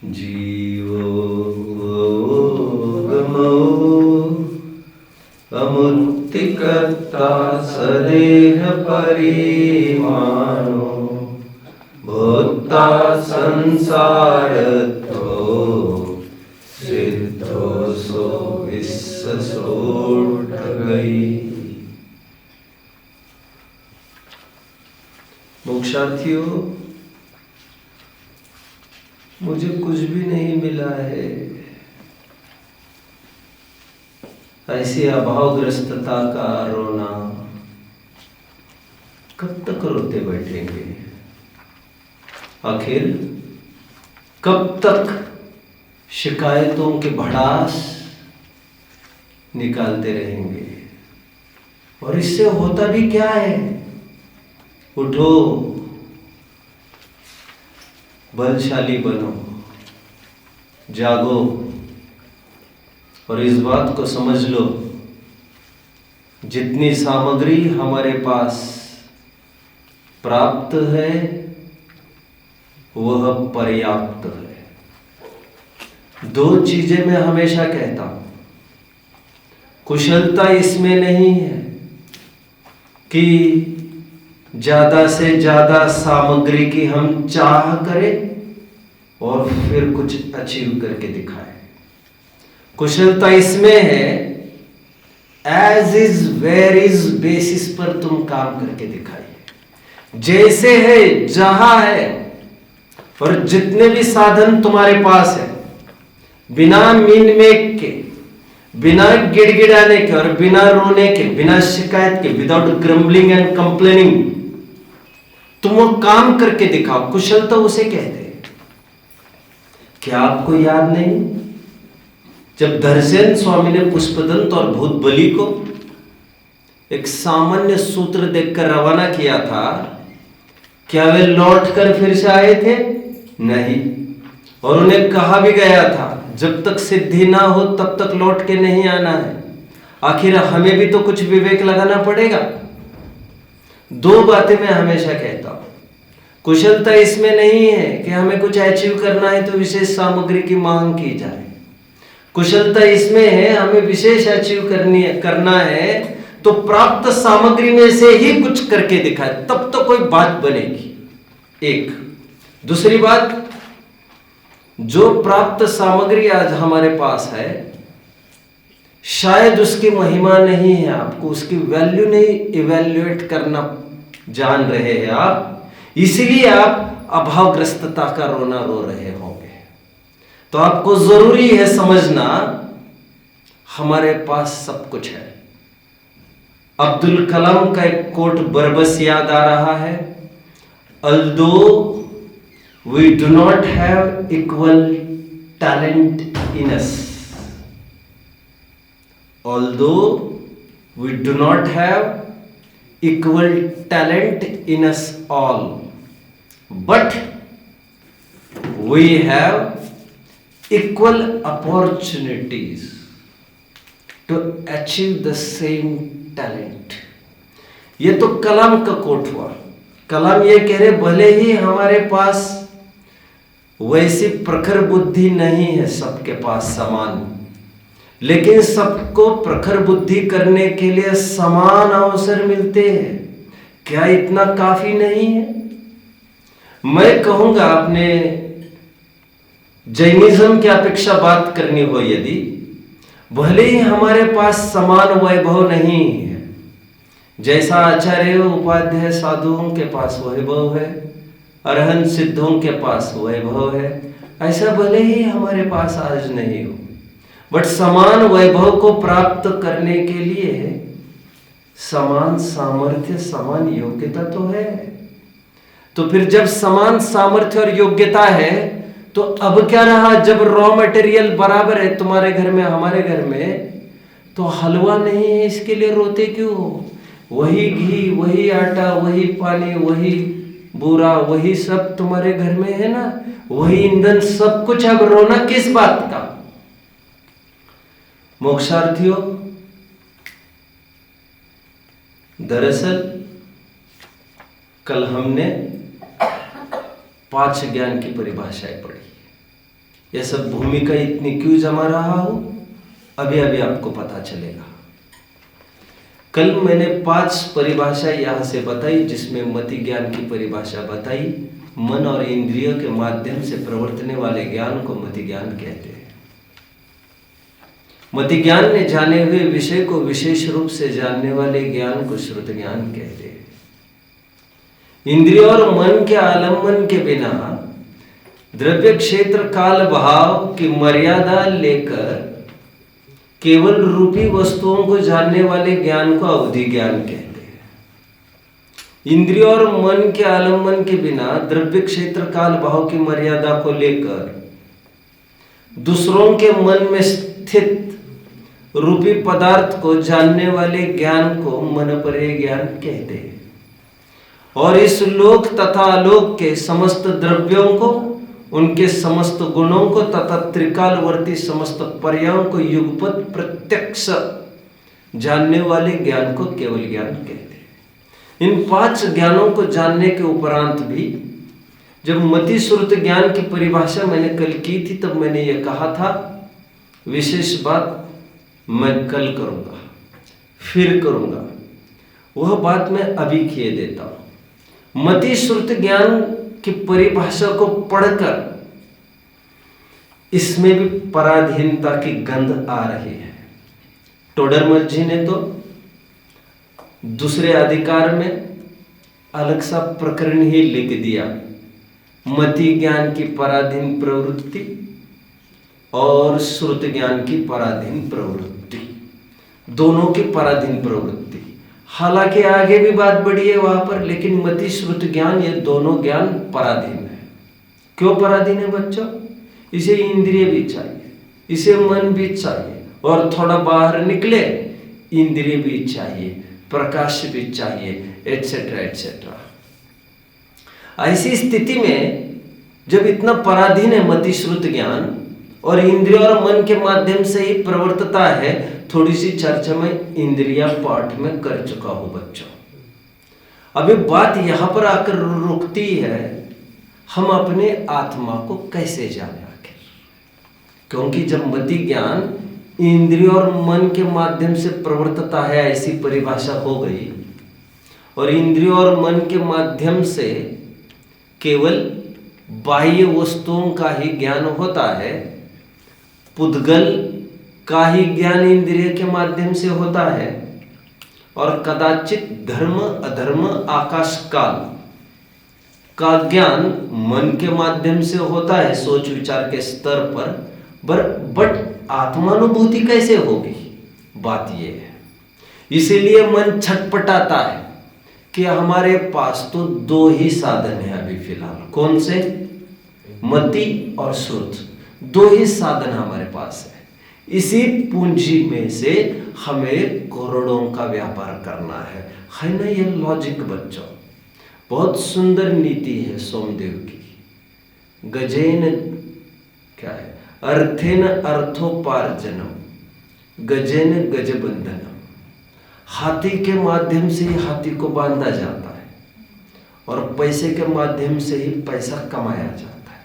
जीवो गमो अमुक्तिकर्ता सदेह परिमाणो भोक्ता संसारतो सिद्धो सो विश्व सोठ गई। मोक्षार्थियों, मुझे कुछ भी नहीं मिला है, ऐसी अभावग्रस्तता का रोना कब तक रोते बैठेंगे? आखिर कब तक शिकायतों के भड़ास निकालते रहेंगे? और इससे होता भी क्या है? उठो, बलशाली बनो, जागो और इस बात को समझ लो, जितनी सामग्री हमारे पास प्राप्त है वह पर्याप्त है। दो चीजें मैं हमेशा कहता हूं, कुशलता इसमें नहीं है कि ज्यादा से ज्यादा सामग्री की हम चाह करें और फिर कुछ अचीव करके दिखाएं। कुशलता इसमें है as is where is basis पर तुम काम करके दिखाइए। जैसे है, जहां है और जितने भी साधन तुम्हारे पास है, बिना मीन मेक के, बिना गिड़गिड़ाने के और बिना रोने के, बिना शिकायत के, विदाउट ग्रम्बलिंग एंड कंप्लेनिंग तुम वो काम करके दिखाओ। कुशलता उसे कहते हैं। क्या आपको याद नहीं, जब धरसेन स्वामी ने पुष्पदंत और भूत बलि को एक सामान्य सूत्र देकर रवाना किया था, क्या वे लौट कर फिर से आए थे? नहीं। और उन्हें कहा भी गया था, जब तक सिद्धि ना हो तब तक लौट के नहीं आना है। आखिर हमें भी तो कुछ विवेक लगाना पड़ेगा। दो बातें मैं हमेशा कहता हूं, कुशलता इसमें नहीं है कि हमें कुछ अचीव करना है तो विशेष सामग्री की मांग की जाए। कुशलता इसमें है हमें विशेष अचीव करना है तो प्राप्त सामग्री में से ही कुछ करके दिखाए, तब तो कोई बात बनेगी। एक दूसरी बात, जो प्राप्त सामग्री आज हमारे पास है शायद उसकी महिमा नहीं है, आपको उसकी वैल्यू नहीं इवैल्यूएट करना जान रहे हैं आप, इसलिए आप अभावग्रस्तता का रोना रो रहे होंगे। तो आपको जरूरी है समझना, हमारे पास सब कुछ है। अब्दुल कलाम का एक कोट बरबस याद आ रहा है, although we do not have equal talent in us, although we do not have equal talent in us all, but we have equal opportunities to achieve the same talent। ये तो कलाम का कोट हुआ। कलाम ये कह रहे, भले ही हमारे पास वैसी प्रखर बुद्धि नहीं है सबके पास समान, लेकिन सबको प्रखर बुद्धि करने के लिए समान अवसर मिलते हैं। क्या इतना काफी नहीं है? मैं कहूंगा, अपने जैनिज्म की अपेक्षा बात करनी हो यदि, भले ही हमारे पास समान वैभव नहीं है, जैसा आचार्य उपाध्याय साधुओं के पास वैभव है, अरहंत सिद्धों के पास वैभव है, ऐसा भले ही हमारे पास आज नहीं हो, बट समान वैभव को प्राप्त करने के लिए समान सामर्थ्य, समान योग्यता तो है। तो फिर जब समान सामर्थ्य और योग्यता है तो अब क्या रहा, जब रॉ मटेरियल बराबर है तुम्हारे घर में हमारे घर में, तो हलवा नहीं है इसके लिए रोते क्यों? वही घी, वही आटा, वही पानी, वही बूरा, वही सब तुम्हारे घर में है ना, वही ईंधन, सब कुछ। अब रोना किस बात का? मोक्षार्थियों, दरअसल कल हमने 5 ज्ञान की परिभाषाएं पढ़ी। यह सब भूमिका इतनी क्यों जमा रहा हूं, अभी अभी आपको पता चलेगा। कल मैंने 5 परिभाषा यहां से बताई, जिसमें मति ज्ञान की परिभाषा बताई। मन और इंद्रियों के माध्यम से प्रवर्तने वाले ज्ञान को मति ज्ञान कहते हैं। मति ज्ञान ने जाने हुए विषय को विशेष रूप से जानने वाले ज्ञान को श्रुत ज्ञान कहते हैं। इंद्रियों और मन के आलम्बन के बिना द्रव्य क्षेत्र काल भाव की मर्यादा लेकर केवल रूपी वस्तुओं को जानने वाले ज्ञान को अवधि ज्ञान कहते हैं। इंद्रियों और मन के आलम्बन के बिना द्रव्य क्षेत्र काल भाव की मर्यादा को लेकर दूसरों के मन में स्थित रूपी पदार्थ को जानने वाले ज्ञान को मनपर्य ज्ञान कहते हैं। और इस लोक तथा आलोक के समस्त द्रव्यों को, उनके समस्त गुणों को तथा त्रिकालवर्ती समस्त पर्यायों को युगपत प्रत्यक्ष जानने वाले ज्ञान को केवल ज्ञान कहते हैं। इन 5 ज्ञानों को जानने के उपरांत भी जब मति श्रुत ज्ञान की परिभाषा मैंने कल की थी, तब मैंने यह कहा था विशेष बात मैं कल करूंगा, फिर करूंगा। वह बात मैं अभी किए देता हूं। मति श्रुत ज्ञान की परिभाषा को पढ़कर इसमें भी पराधीनता की गंध आ रही है। टोडरमल जी ने तो दूसरे अधिकार में अलग सा प्रकरण ही लिख दिया, मति ज्ञान की पराधीन प्रवृत्ति और श्रुत ज्ञान की पराधीन प्रवृत्ति, दोनों की पराधीन प्रवृत्ति। हालांकि आगे भी बात बढ़ी है वहां पर, लेकिन मति श्रुत ज्ञान, ये दोनों ज्ञान पराधीन है। क्यों पराधीन है बच्चों? इसे इंद्रिय भी चाहिए, इसे मन भी चाहिए, और थोड़ा बाहर निकले इंद्रिय भी चाहिए, प्रकाश भी चाहिए, एटसेट्रा एटसेट्रा। ऐसी स्थिति में जब इतना पराधीन है मति श्रुत ज्ञान और इंद्रिय और मन के माध्यम से ही प्रवर्तता है, थोड़ी सी चर्चा में इंद्रिया पाठ में कर चुका हूं बच्चों। अभी बात यहां पर आकर रुकती है, हम अपने आत्मा को कैसे जाने आखिर? क्योंकि जब मति ज्ञान इंद्रिय और मन के माध्यम से प्रवर्तता है, ऐसी परिभाषा हो गई, और इंद्रिय और मन के माध्यम से केवल बाह्य वस्तुओं का ही ज्ञान होता है, पुद्गल का ही ज्ञान इंद्रिय के माध्यम से होता है, और कदाचित धर्म अधर्म आकाश काल का ज्ञान मन के माध्यम से होता है, सोच विचार के स्तर पर। बट आत्मानुभूति कैसे होगी? बात यह है। इसीलिए मन छटपटाता है कि हमारे पास तो 2 ही साधन है अभी फिलहाल। कौन से? मति और श्रुत, 2 ही साधन हमारे पास है। इसी पूंजी में से हमें करोड़ों का व्यापार करना है ना? ये लॉजिक बच्चों, बहुत सुंदर नीति है सोमदेव की। गजेन क्या है? अर्थेन अर्थोपार्जनम, गजेन गजबंधनम। हाथी के माध्यम से ही हाथी को बांधा जाता है, और पैसे के माध्यम से ही पैसा कमाया जाता है।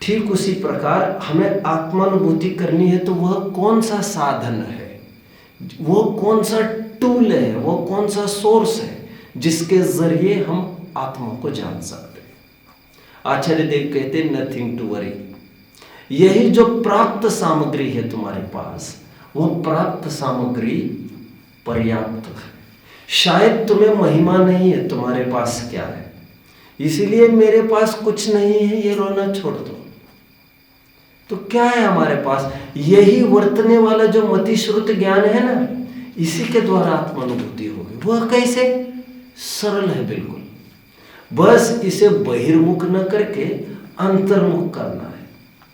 ठीक उसी प्रकार हमें आत्मानुभूति करनी है, तो वह कौन सा साधन है, वो कौन सा टूल है, वो कौन सा सोर्स है जिसके जरिए हम आत्मा को जान सकते हैं? आचार्य देव कहते हैं नथिंग टू वरी। यही जो प्राप्त सामग्री है तुम्हारे पास, वो प्राप्त सामग्री पर्याप्त है। शायद तुम्हें महिमा नहीं है तुम्हारे पास क्या है, इसीलिए मेरे पास कुछ नहीं है ये रोना छोड़ दो। तो क्या है हमारे पास? यही वर्तने वाला जो मति श्रुत ज्ञान है ना, इसी के द्वारा आत्मानुभूति होगी। वह कैसे? सरल है बिल्कुल। बस इसे बहिर्मुख न करके अंतर्मुख करना है।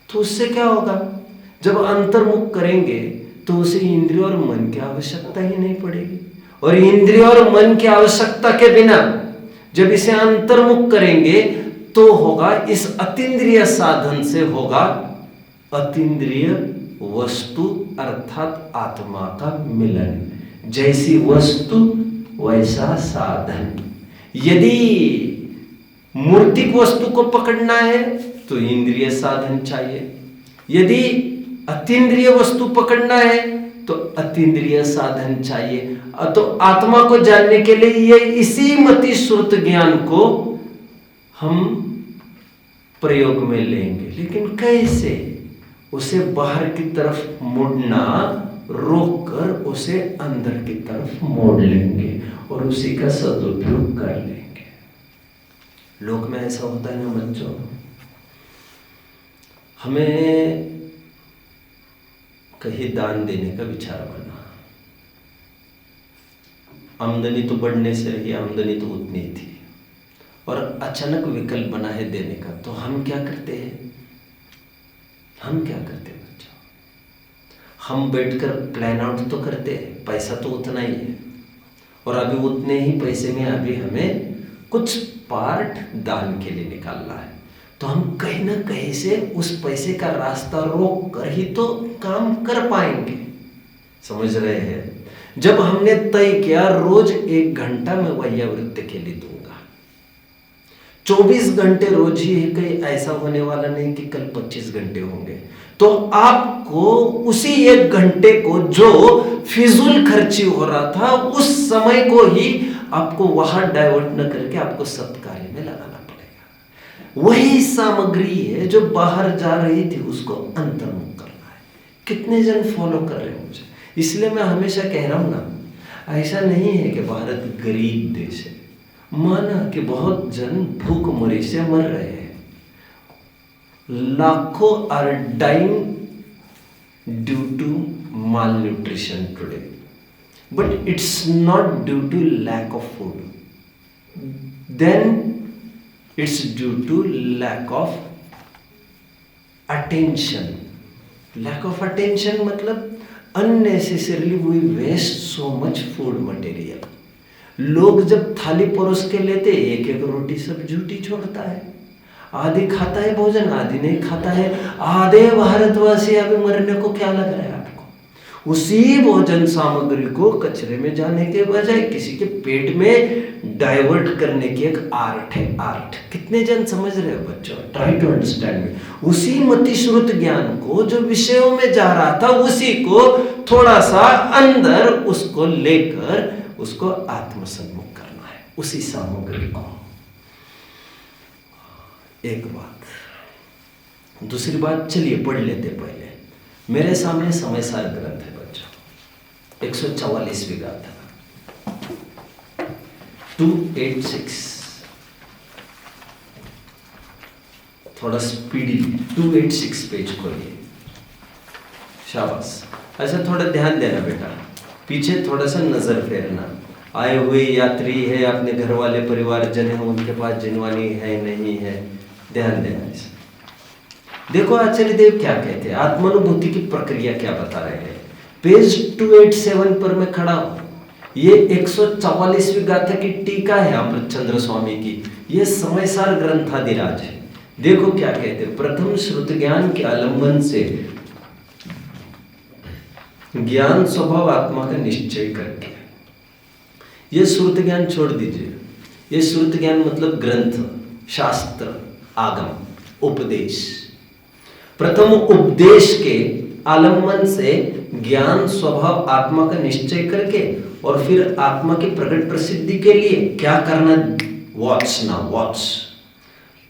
तो उससे क्या होगा? जब अंतर्मुख करेंगे तो उसे इंद्रिय और मन की आवश्यकता ही नहीं पड़ेगी, और इंद्रिय और मन की आवश्यकता के बिना जब इसे अंतर्मुख करेंगे तो होगा, इस अतीन्द्रिय साधन से होगा अतीन्द्रिय वस्तु अर्थात आत्मा का मिलन। जैसी वस्तु वैसा साधन। यदि मूर्तिक वस्तु को पकड़ना है तो इंद्रिय साधन चाहिए, यदि अतीन्द्रिय वस्तु पकड़ना है तो अतीन्द्रिय साधन चाहिए। तो आत्मा को जानने के लिए ये इसी मति श्रुत ज्ञान को हम प्रयोग में लेंगे, लेकिन कैसे? उसे बाहर की तरफ मुड़ना रोककर उसे अंदर की तरफ मोड़ लेंगे और उसी का सदुपयोग कर लेंगे। लोक में ऐसा होता है ना बच्चों, हमें कहीं दान देने का विचार बना, आमदनी तो बढ़ने से रही, आमदनी तो उतनी ही थी और अचानक विकल्प बना है देने का, तो हम क्या करते हैं? हम क्या करते हैं बच्चों? हम बैठकर प्लान आउट तो करते हैं, पैसा तो उतना ही है और अभी उतने ही पैसे में अभी हमें कुछ पार्ट दान के लिए निकालना है, तो हम कहीं ना कहीं से उस पैसे का रास्ता रोक कर ही तो काम कर पाएंगे। समझ रहे हैं? जब हमने तय किया रोज 1 घंटा मैं वैयावृत्ति के लिए दूंगा, 24 घंटे रोज ही है, कहीं ऐसा होने वाला नहीं कि कल 25 घंटे होंगे, तो आपको उसी 1 घंटे को जो फिजूल खर्ची हो रहा था उस समय को ही आपको वहां डाइवर्ट न करके आपको सत्कार्य में लगाना पड़ेगा। वही सामग्री है जो बाहर जा रही थी उसको अंतर्मुख करना है। कितने जन फॉलो कर रहे हैं मुझे? इसलिए मैं हमेशा कह रहा हूं ना, ऐसा नहीं है कि भारत गरीब देश है, माना कि बहुत जन भूखमरी से मर रहे हैं, लाखों are dying due to malnutrition today, but it's not due to lack of food, then it's due to lack of attention. Lack of attention मतलब unnecessarily we waste so much food material. लोग जब थाली परोस के लेते एक एक रोटी सब झूठी छोड़ता है, आधे खाता है भोजन आधे नहीं खाता है, आधे भारतवासी अभी मरने को क्या लग रहा है आपको? उसी भोजन सामग्री को कचरे में जाने के बजाय किसी के पेट में डाइवर्ट करने की एक आर्ट है, आर्ट। कितने जन समझ रहे हो बच्चों? Try to understand me. उसी मतिश्रुत ज्ञान को जो विषयों में जा रहा था उसी को थोड़ा सा अंदर उसको लेकर उसको आत्मसन्मुख करना है, उसी सामग्री को। एक बात। दूसरी बात, चलिए पढ़ लेते पहले। मेरे सामने समय सार ग्रंथ है बच्चों, 144वीं गाथा 286। थोड़ा स्पीडी 286 पेज खोलिए, शाबाश। ऐसा थोड़ा ध्यान देना बेटा, पीछे थोड़ा सा नजर फेरना। आए हुए यात्री है, अपने घर वाले परिवारजन है, उनके पास जिनवानी है नहीं है, ध्यान देना इसे। देखो आचार्य देव क्या कहते हैं, आत्मानुभूति की प्रक्रिया क्या बता रहे हैं। पेज 287 पर मैं खड़ा हूं, ये 144वीं गाथा की टीका है अमृतचंद्र स्वामी की, ये समयसार ग्रंथाधिराज है। देखो क्या कहते हैं, प्रथम श्रुत ज्ञान के आलंबन से ज्ञान स्वभाव आत्मा का निश्चय करके, ये श्रुत ज्ञान छोड़ दीजिए, ये श्रुत ज्ञान मतलब ग्रंथ, शास्त्र, आगम, उपदेश। प्रथम उपदेश के आलंबन से ज्ञान स्वभाव आत्मा का निश्चय करके और फिर आत्मा की प्रकट प्रसिद्धि के लिए क्या करना, वॉच ना वॉच,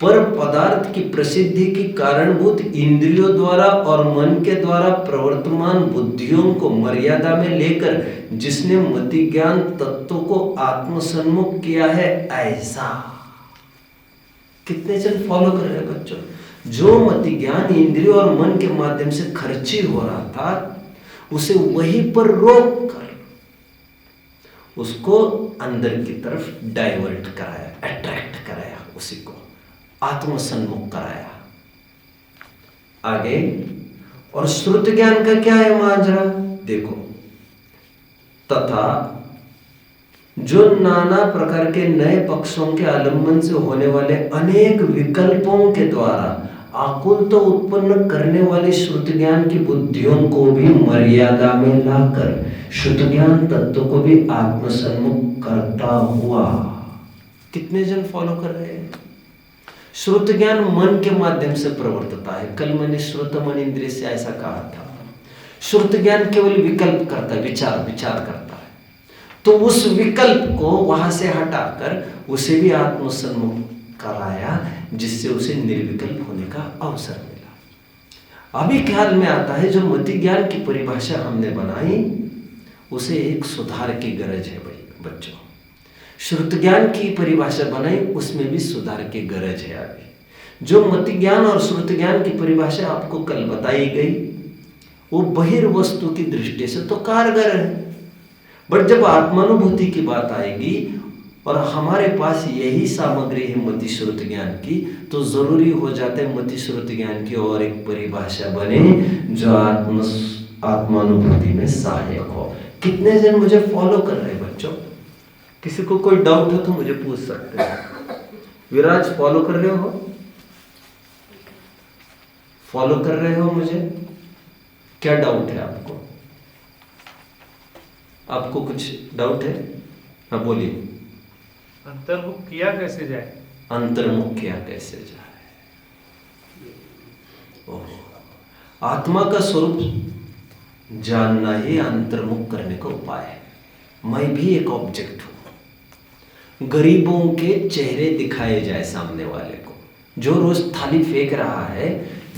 पर पदार्थ की प्रसिद्धि की कारणभूत इंद्रियों द्वारा और मन के द्वारा प्रवर्तमान बुद्धियों को मर्यादा में लेकर जिसने मति ज्ञान तत्व को आत्मसन्मुख किया है, ऐसा। कितने जन फॉलो कर रहे हैं बच्चों? जो मति ज्ञान इंद्रियों और मन के माध्यम से खर्ची हो रहा था उसे वहीं पर रोक कर उसको अंदर की तरफ डाइवर्ट कराया, अट्रैक्ट कराया, उसी को आत्मसन्मुख कराया। आगे, और श्रुत ज्ञान का क्या है माजरा, देखो। तथा जो नाना प्रकार के नए पक्षों के आलंबन से होने वाले अनेक विकल्पों के द्वारा आकुल तो उत्पन्न करने वाले श्रुत ज्ञान की बुद्धियों को भी मर्यादा में लाकर शुद्ध ज्ञान तत्व को भी आत्मसन्मुख करता हुआ। कितने जन फॉलो कर रहे हैं? श्रुत ज्ञान मन के माध्यम से प्रवर्तता है। कल मैंने श्रुत मन इंद्रिय से ऐसा कहा था। श्रुत ज्ञान केवल विकल्प करता है, विचार करता है। तो उस विकल्प को वहां से हटाकर उसे भी आत्मसन्मुख कराया, जिससे उसे निर्विकल्प होने का अवसर मिला। अभी ख्याल में आता है जो मति ज्ञान की परिभाषा हमने बनाई उसे एक सुधार की गरज है भाई बच्चों। श्रुत ज्ञान की परिभाषा बनाई उसमें भी सुधार की गरज है। अभी जो मति ज्ञान और श्रुत ज्ञान की परिभाषा आपको कल बताई गई वो बहिर्वस्तु की दृष्टि से तो कारगर है, बट जब आत्मानुभूति की बात आएगी और हमारे पास यही सामग्री है मति श्रुत ज्ञान की, तो जरूरी हो जाता है मति श्रुत ज्ञान की और एक परिभाषा बने जो आत्मानुभूति में सहायक हो। कितने जन मुझे फॉलो कर रहे हैं बच्चों? किसी को कोई डाउट हो तो मुझे पूछ सकते हैं। विराज फॉलो कर रहे हो? फॉलो कर रहे हो मुझे? क्या डाउट है आपको? आपको कुछ डाउट है? हाँ बोलिए। अंतर्मुख किया कैसे जाए? अंतर्मुख किया कैसे जाए? आत्मा का स्वरूप जानना ही अंतर्मुख करने का उपाय है। मैं भी एक ऑब्जेक्ट हूं। गरीबों के चेहरे दिखाए जाए सामने वाले को, जो रोज थाली फेंक रहा है,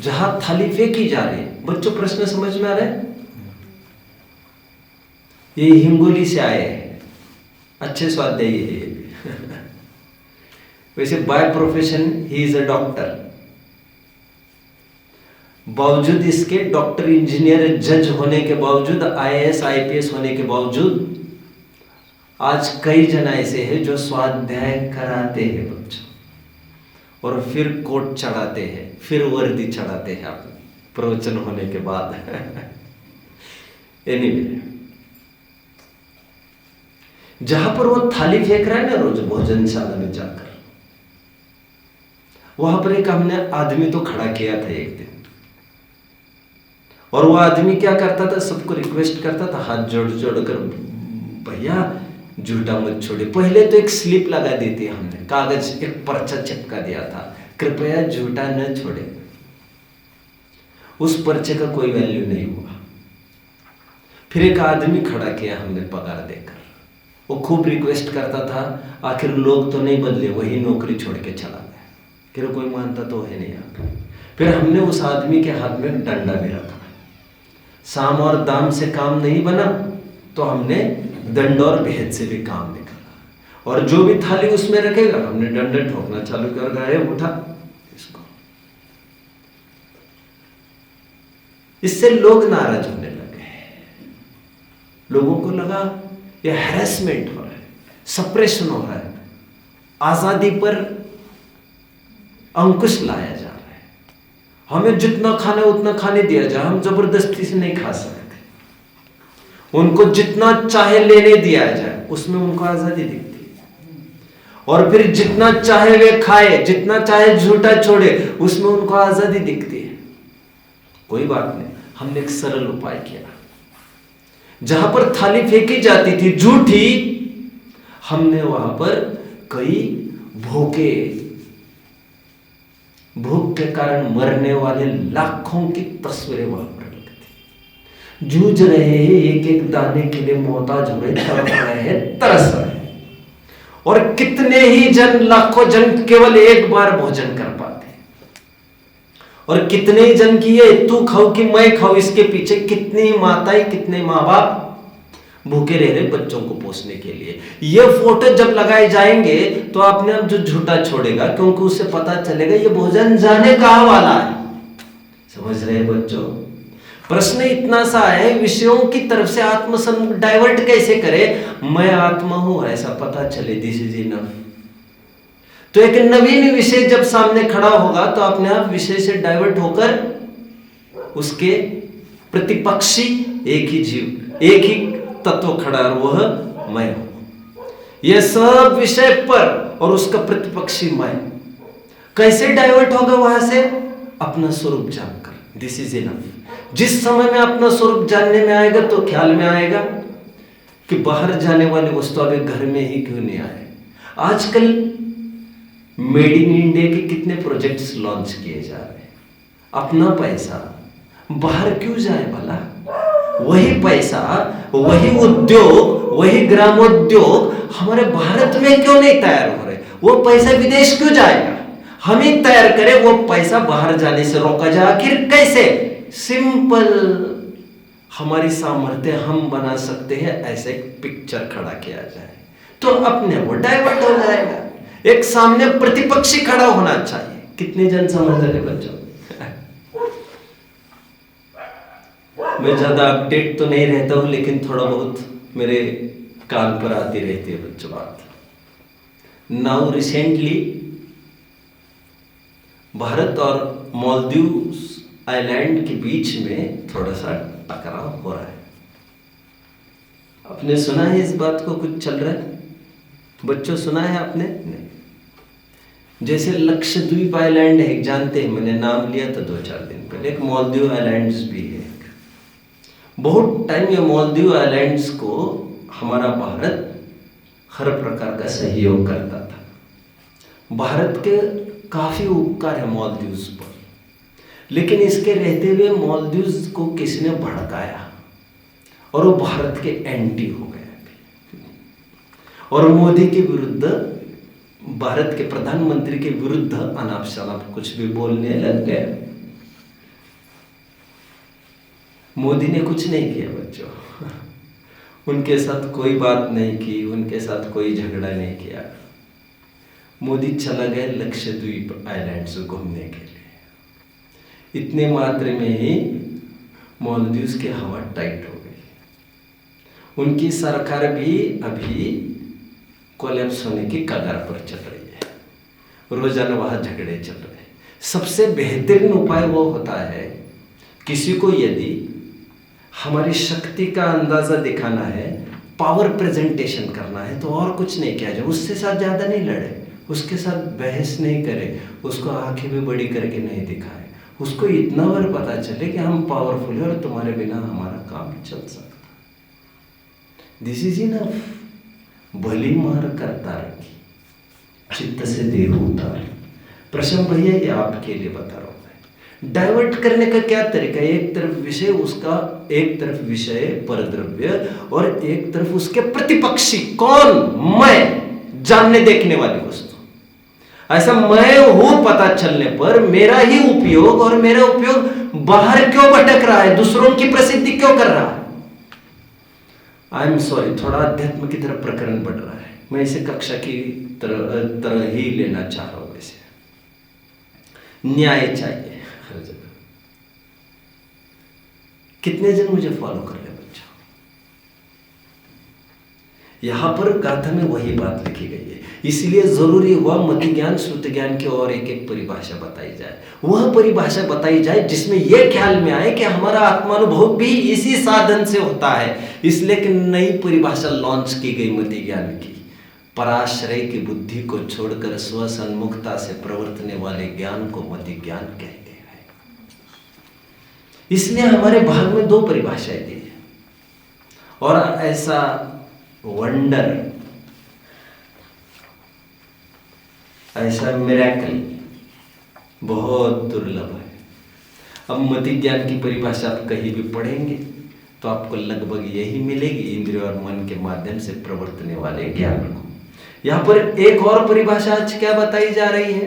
जहां थाली फेंकी जा रही है। बच्चों प्रश्न समझ में आ रहा है? ये हिंगोली से आए हैं, अच्छे स्वाध्यायी है ये वैसे by profession he is a doctor. बावजूद इसके डॉक्टर, इंजीनियर, जज होने के बावजूद, आईएएस आईपीएस होने के बावजूद आज कई जन ऐसे हैं जो स्वाध्याय कराते हैं बच्चों, और फिर कोट चढ़ाते हैं, फिर वर्दी चढ़ाते हैं आप प्रवचन होने के बाद एनीवे, जहां पर वो थाली फेंक रहा है ना रोज भोजनशाला में जाकर, वहां पर एक हमने आदमी तो खड़ा किया था एक दिन, और वो आदमी क्या करता था, सबको रिक्वेस्ट करता था हाथ जोड़ जोड़ कर, भैया झूठा मत छोड़े। पहले तो एक स्लिप लगा दी थी हमने, कागज एक पर्चा चिपका दिया था, कृपया झूठा न छोड़े। उस पर्चे का कोई वैल्यू नहीं हुआ। फिर एक आदमी खड़ा किया हमने पगार देकर, वो खूब रिक्वेस्ट करता था, आखिर लोग तो नहीं बदले, वही नौकरी छोड़ के चला गया, फिर कोई मानता तो है नहीं आप। फिर हमने उस आदमी के हाथ में डंडा भी रखा, साम और दाम से काम नहीं बना तो हमने दंड और भेद से भी काम निकाला, और जो भी थाली उसमें रखेगा हमने डंडा ठोकना चालू कर गए, उठा इसको। इससे लोग नाराज होने लगे, लोगों को लगा ये हैरेसमेंट हो रहा है, सप्रेशन हो रहा है, आजादी पर अंकुश लाया जा रहा है, हमें जितना खाना उतना खाने दिया जाए, हम जबरदस्ती से नहीं खा सकते, उनको जितना चाहे लेने दिया जाए, उसमें उनको आजादी दिखती है, और फिर जितना चाहे वे खाए, जितना चाहे झूठा छोड़े, उसमें उनको आजादी दिखती है। कोई बात नहीं, हमने एक सरल उपाय किया, जहां पर थाली फेंकी जाती थी झूठी, हमने वहां पर कई भूख के कारण मरने वाले लाखों की तस्वीरें वहां पर लगी थी, जूझ रहे हैं, एक एक दाने के लिए मोहताज हो रहे, तड़प रहे हैं, तरस रहे हैं, और कितने ही जन, लाखों जन केवल एक बार भोजन कर पाते, और कितने ही जन की ये तू खाओ कि मैं खाऊं, इसके पीछे कितनी माताएं, कितने माँ बाप भूखे रह रहे बच्चों को पोसने के लिए। ये फोटो जब लगाए जाएंगे तो आपने अब जो झूठा छोड़ेगा, क्योंकि उससे पता चलेगा ये भोजन जाने कहां वाला है। समझ रहे बच्चों? प्रश्न इतना सा है, विषयों की तरफ से आत्मसन्मुख डाइवर्ट कैसे करे? मैं आत्मा हूं ऐसा पता चले, दिस इज इनफ। तो एक नवीन विषय जब सामने खड़ा होगा तो अपने आप विषय से डाइवर्ट होकर उसके प्रतिपक्षी एक ही जीव, एक ही तत्व खड़ा, और वह मैं हूं। यह सब विषय पर और उसका प्रतिपक्षी मैं कैसे डाइवर्ट होगा वहां से? अपना स्वरूप जानकर, दिस इज इनफ। जिस समय में अपना स्वरूप जानने में आएगा तो ख्याल में आएगा कि बाहर जाने वाली वस्तु अभी घर में ही क्यों नहीं आए। आजकल मेड इन इंडिया के कितने प्रोजेक्ट्स लॉन्च किए जा रहे हैं। अपना पैसा बाहर क्यों जाए भला? वही पैसा, वही उद्योग, वही ग्रामोद्योग हमारे भारत में क्यों नहीं तैयार हो रहे? वो पैसा विदेश क्यों जाएगा? हम ही तैयार करें, वो पैसा बाहर जाने से रोका जाए। आखिर कैसे? सिंपल, हमारी सामर्थ्य हम बना सकते हैं, ऐसे एक पिक्चर खड़ा किया जाए तो अपने वो डाइवर्ट हो जाएगा। एक सामने प्रतिपक्षी खड़ा होना चाहिए। कितने जन समझ रहे बच्चों? मैं ज्यादा अपडेट तो नहीं रहता हूं, लेकिन थोड़ा बहुत मेरे कान पर आती रहती है बच्चों बात। नाउ रिसेंटली भारत और मालदीव्स आइलैंड के बीच में थोड़ा सा टकराव हो रहा है। आपने सुना है इस बात को? कुछ चल रहा है बच्चों, सुना है आपने? नहीं। जैसे लक्षद्वीप आइलैंड है, जानते हैं, मैंने नाम लिया था 2-4 दिन पहले। एक मालदीव आइलैंड्स भी है। बहुत टाइम ये मालदीव आइलैंड्स को हमारा भारत हर प्रकार का सहयोग करता था। भारत के काफी उपकार है मालदीव्स पर, लेकिन इसके रहते हुए मालदीव्स को किसी ने भड़काया और वो भारत के एंटी हो गए और मोदी के विरुद्ध, भारत के प्रधानमंत्री के विरुद्ध अनाप शनाप कुछ भी बोलने लग गए। मोदी ने कुछ नहीं किया बच्चों, उनके साथ कोई बात नहीं की, उनके साथ कोई झगड़ा नहीं किया। मोदी चला गया लक्षद्वीप आइलैंड्स घूमने के लिए। इतने मात्रा में ही मालदीव्स की हवा टाइट हो गई। उनकी सरकार भी अभी कोलैप्स होने की कगार पर चल रही है। रोजाना वहां झगड़े चल रहे हैं। सबसे बेहतरीन उपाय वो होता है, किसी को यदि हमारी शक्ति का अंदाजा दिखाना है, पावर प्रेजेंटेशन करना है, तो और कुछ नहीं किया जाए। उससे साथ ज्यादा नहीं लड़े, उसके साथ बहस नहीं करे, उसको आंखें भी बड़ी करके नहीं दिखाए। उसको इतना बार पता चले कि हम पावरफुल है और तुम्हारे बिना हमारा काम चल सकता। This is enough. भली मार करता रखी, चित्त से देव उतार। प्रश्न भैया ये आपके लिए बता रहा हूं मैं। डाइवर्ट करने का क्या तरीका है? एक तरफ विषय उसका, एक तरफ विषय परद्रव्य और एक तरफ उसके प्रतिपक्षी। कौन? मैं, जानने देखने वाली वस्तु। ऐसा मैं हूं पता चलने पर मेरा ही उपयोग, और मेरा उपयोग बाहर क्यों भटक रहा है, दूसरों की प्रसिद्धि क्यों कर रहा है? आई एम सॉरी, थोड़ा अध्यात्म की तरफ प्रकरण बढ़ रहा है। मैं इसे कक्षा की तरह ही लेना चाह रहा हूं। वैसे न्याय चाहिए हर जगह। कितने जन मुझे फॉलो कर रहे बच्चों? यहां पर गाथा में वही बात लिखी गई है। इसलिए जरूरी हुआ मति ज्ञान श्रुति ज्ञान की और एक एक परिभाषा बताई जाए। वह परिभाषा बताई जाए जिसमें यह ख्याल में आए कि हमारा आत्मानुभव भी इसी साधन से होता है। इसलिए कि नई परिभाषा लॉन्च की गई मति ज्ञान की। पराश्रय की बुद्धि को छोड़कर स्वसन्मुखता से प्रवर्तने वाले ज्ञान को मति ज्ञान कहते हैं। इसलिए हमारे भाग में 2 परिभाषाएं दी है। और ऐसा वंडर, ऐसा मिरेकल बहुत दुर्लभ है। अब मति ज्ञान की परिभाषा आप कहीं भी पढ़ेंगे तो आपको लगभग यही मिलेगी, इंद्रिय और मन के माध्यम से प्रवर्तने वाले ज्ञान को। यहां पर एक और परिभाषा आज क्या बताई जा रही है?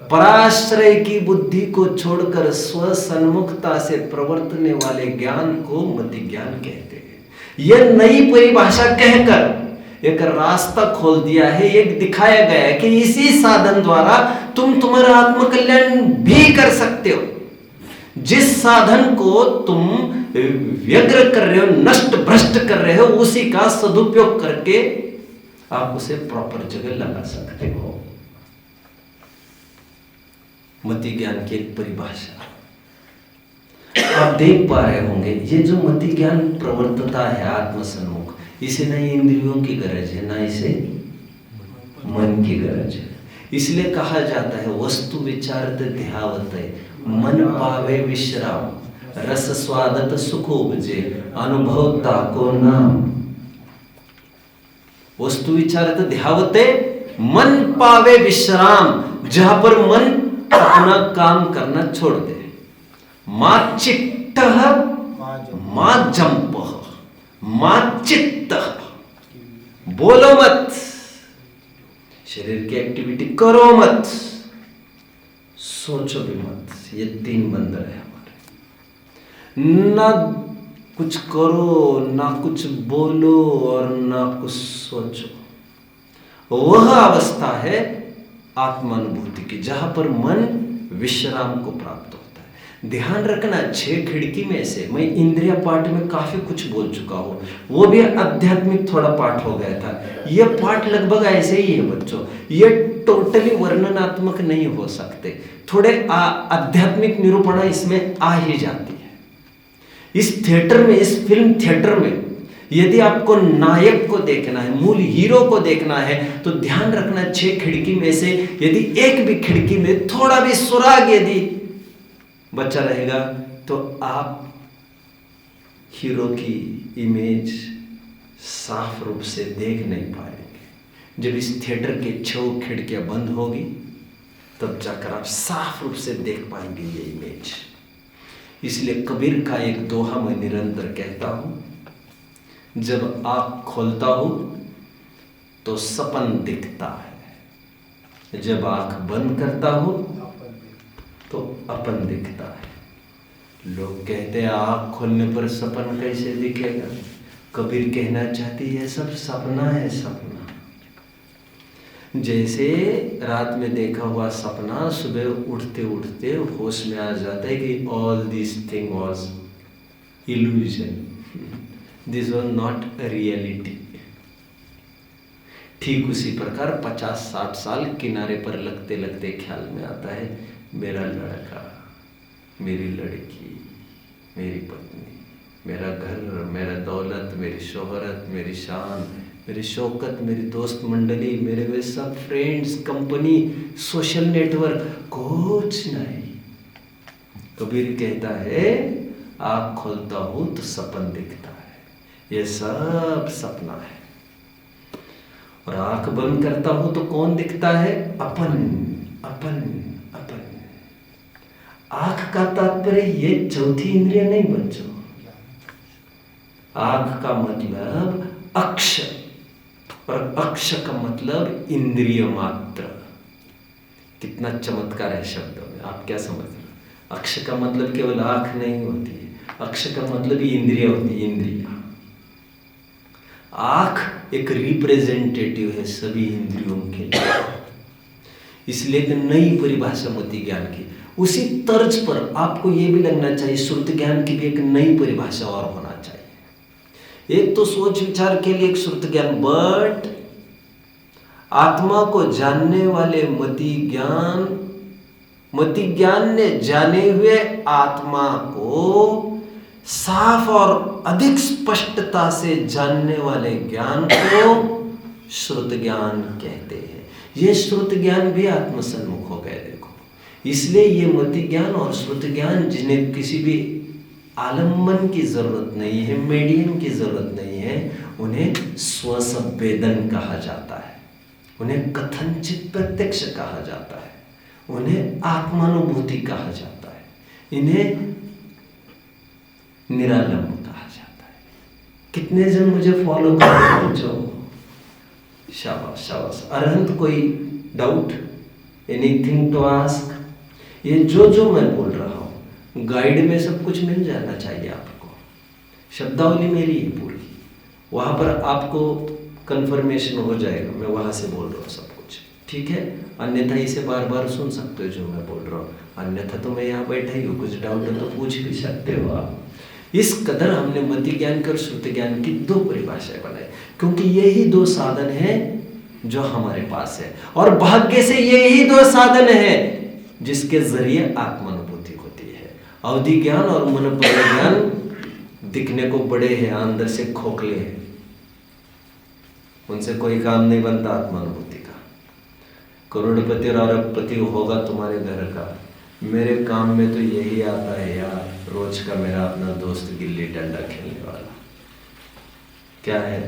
पराश्रय की बुद्धि को छोड़कर स्वसन्मुखता से प्रवर्तने वाले ज्ञान को मति ज्ञान कहते हैं। यह नई परिभाषा कहकर एक रास्ता खोल दिया है, एक दिखाया गया है कि इसी साधन द्वारा तुम तुम्हारा आत्मकल्याण भी कर सकते हो। जिस साधन को तुम व्यग्र कर रहे हो, नष्ट भ्रष्ट कर रहे हो, उसी का सदुपयोग करके आप उसे प्रॉपर जगह लगा सकते हो। मति ज्ञान की एक परिभाषा आप देख पा रहे होंगे। ये जो मति ज्ञान प्रवर्तता है आत्मसन्मुख, इसे ना इंद्रियों की गरज है, ना इसे मन की गरज है। इसलिए कहा जाता है वस्तु विचारत ध्यावत, मन पावे विश्राम, रस स्वादत सुख उपजे, अनुभव ताको नाम। वस्तु विचारत ध्यावते, मन पावे विश्राम, जहां पर मन अपना काम करना छोड़ दे। मां चित्त मां जंप मां चित्त, बोलो मत, शरीर की एक्टिविटी करो मत, सोचो भी मत। ये 3 बंदर है हमारे। ना कुछ करो, ना कुछ बोलो और ना कुछ सोचो। वह अवस्था है आत्मानुभूति की, जहां पर मन विश्राम को प्राप्त होता है। ध्यान रखना, 6 खिड़की में से मैं इंद्रिय पाठ में काफी कुछ बोल चुका हूं, वो भी आध्यात्मिक थोड़ा पाठ हो गया था। यह पाठ लगभग ऐसे ही है बच्चों, ये टोटली वर्णनात्मक नहीं हो सकते, थोड़े आध्यात्मिक निरूपणा इसमें आ ही जाती है। इस थिएटर में, इस फिल्म थिएटर में यदि आपको नायक को देखना है, मूल हीरो को देखना है, तो ध्यान रखना 6 खिड़की में से यदि एक भी खिड़की में थोड़ा भी सुराग यदि बचा रहेगा तो आप हीरो की इमेज साफ रूप से देख नहीं पाएंगे। जब इस थिएटर के 6 खिड़कियां बंद होगी तब जाकर आप साफ रूप से देख पाएंगे ये इमेज। इसलिए कबीर का एक दोहा मैं निरंतर कहता हूं, जब आँख खोलता हूं तो सपन दिखता है, जब आँख बंद करता हूं तो अपन दिखता है। लोग कहते हैं आँख खोलने पर सपन कैसे दिखेगा? कबीर कहना चाहती है सब सपना है, सपना। जैसे रात में देखा हुआ सपना सुबह उठते उठते होश में आ जाता है कि all this thing was illusion, this was not a reality. ठीक उसी प्रकार 50-60 साल किनारे पर लगते लगते ख्याल में आता है मेरा लड़का, मेरी लड़की, मेरी पत्नी, मेरा घर, मेरा दौलत, मेरी शोहरत, मेरी शान, मेरी शौकत, मेरी दोस्त मंडली, मेरे वे सब फ्रेंड्स, कंपनी, सोशल नेटवर्क, कुछ नहीं। कबीर कहता है आँख खोलता हूं तो सपन दिखता है, ये सब सपना है। और आंख बंद करता हूं तो कौन दिखता है? अपन अपन अपन। आंख का तात्पर्य ये चौथी इंद्रिय नहीं बच्चों। आंख का मतलब अक्ष, और अक्ष का मतलब इंद्रिय मात्र। कितना चमत्कार है शब्दों में, आप क्या समझ रहे हो? अक्ष का मतलब केवल आंख नहीं होती है, अक्ष का मतलब ही इंद्रिय होती है, इंद्रिय। आंख एक रिप्रेजेंटेटिव है सभी इंद्रियों के लिए, इसलिए एक नई परिभाषा मति ज्ञान की। उसी तर्ज पर आपको यह भी लगना चाहिए श्रुति ज्ञान की भी एक नई परिभाषा और होना चाहिए। एक तो सोच विचार के लिए एक श्रुति ज्ञान, बट आत्मा को जानने वाले मति ज्ञान ने जाने हुए आत्मा को साफ और अधिक स्पष्टता से जानने वाले ज्ञान को श्रुति ज्ञान कहते हैं। यह श्रुति ज्ञान भी आत्मसन्मुख हो गए देखो। इसलिए ये मति ज्ञान और श्रुति ज्ञान जिन्हें किसी भी आलम्बन की जरूरत नहीं है, मीडियम की जरूरत नहीं है, उन्हें स्वसंवेदन कहा जाता है, उन्हें कथनचित प्रत्यक्ष कहा जाता है, उन्हें आत्मानुभूति कहा जाता है, इन्हें निरालंब कहा जाता है। कितने जन मुझे फॉलो करते जो? शाबाश शाबाश। अरहंत कोई डाउट, एनीथिंग टू आस्क? ये जो मैं बोल रहा हूँ गाइड में सब कुछ मिल जाना चाहिए आपको। शब्दावली मेरी है पूरी, वहाँ पर आपको कंफर्मेशन हो जाएगा, मैं वहाँ से बोल रहा हूँ सब कुछ, ठीक है? अन्यथा इसे बार बार सुन सकते हो जो मैं बोल रहा हूँ, अन्यथा तो मैं यहाँ बैठा ही हूँ, कुछ डाउट है तो पूछ भी सकते हो आप। इस कदर हमने मति ज्ञान की और श्रुति ज्ञान की 2 परिभाषाएं बनाई, क्योंकि यही 2 साधन हैं जो हमारे पास है, और भाग्य से यही 2 साधन है जिसके जरिए आत्मानुभूति होती है। अवधि ज्ञान और मनोपय ज्ञान दिखने को बड़े हैं, अंदर से खोखले हैं, उनसे कोई काम नहीं बनता आत्मानुभूति का। करोड़पति और अरबपति होगा तुम्हारे घर का, मेरे काम में तो यही आता है यार, रोज का मेरा अपना दोस्त गिल्ली डंडा खेलने वाला। क्या है?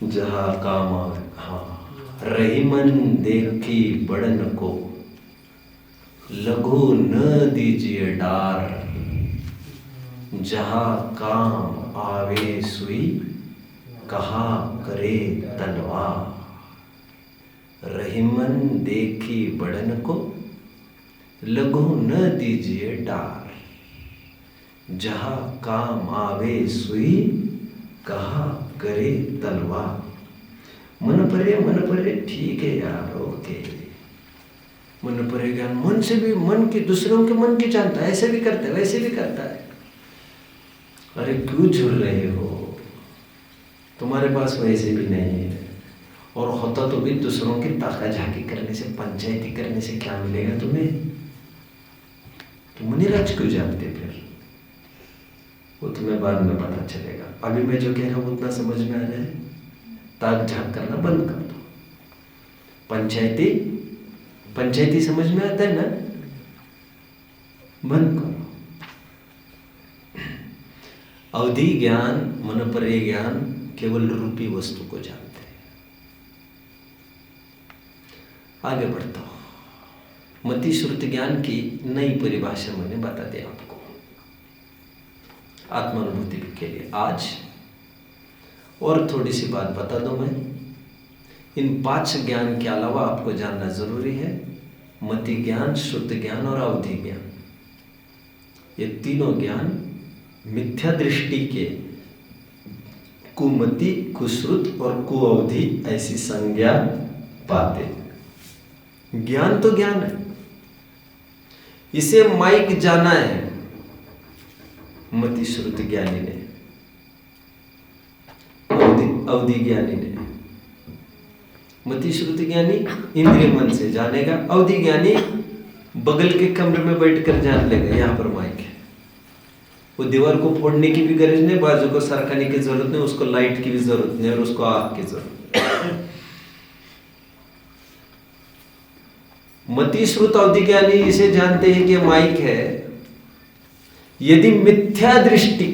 जहाँ काम आवे। हाँ, रहीमन देखी बड़न को, लघु न दीजिए डार। जहाँ काम आवे सुई, कहा करे तलवार। रहीमन देखी बड़न को, लघु न दीजिए डार। जहाँ काम आवे सुई, कहा करे तलवार। मन परे ठीक है यार, ओके। मन परे ज्ञान, मन से भी, मन की, दूसरों के मन की जानता है, ऐसे भी करता है वैसे भी करता है। अरे क्यों झूल रहे हो, तुम्हारे पास वैसे भी नहीं है। और होता तो भी दूसरों की ताका झाकी करने से, पंचायती करने से क्या मिलेगा तुम्हें? तुम निराश क्यों जाते फिर? वो तुम्हें बाद में पता चलेगा। अभी मैं जो कह रहा हूँ उतना समझ में आ रहा है? ताक झाक करना बंद कर दो। पंचायती समझ में आता है ना? बंद करो। अवधि ज्ञान, मन परे ज्ञान केवल रूपी वस्तु को जानते हैं। आगे बढ़ता हूं। मति श्रुति ज्ञान की नई परिभाषा मैंने बता दी आपको आत्मानुभूति के लिए। आज और थोड़ी सी बात बता दूं मैं। इन 5 ज्ञान के अलावा आपको जानना जरूरी है मति ज्ञान, श्रुति ज्ञान और अवधि ज्ञान। ये तीनों ज्ञान मिथ्या दृष्टि के कुमति, कुश्रुत और कुअवधि ऐसी संज्ञा पाते। ज्ञान तो ज्ञान है, इसे माइक जाना है मति श्रुति ज्ञानी ने, अवधि ज्ञानी ने। मति श्रुति ज्ञानी इंद्रिय मन से जानेगा, अवधि ज्ञानी बगल के कमरे में बैठकर जान लेगा। यहाँ पर माइक है, वो दीवार को फोड़ने की भी गरज नहीं, बाजू को सरकाने की जरूरत नहीं, उसको लाइट की भी जरूरत नहीं और उसको आग की जरूरत नहीं। मति श्रुत अवधि ज्ञानी इसे जानते हैं कि माइक है। यदि मिथ्या दृष्टि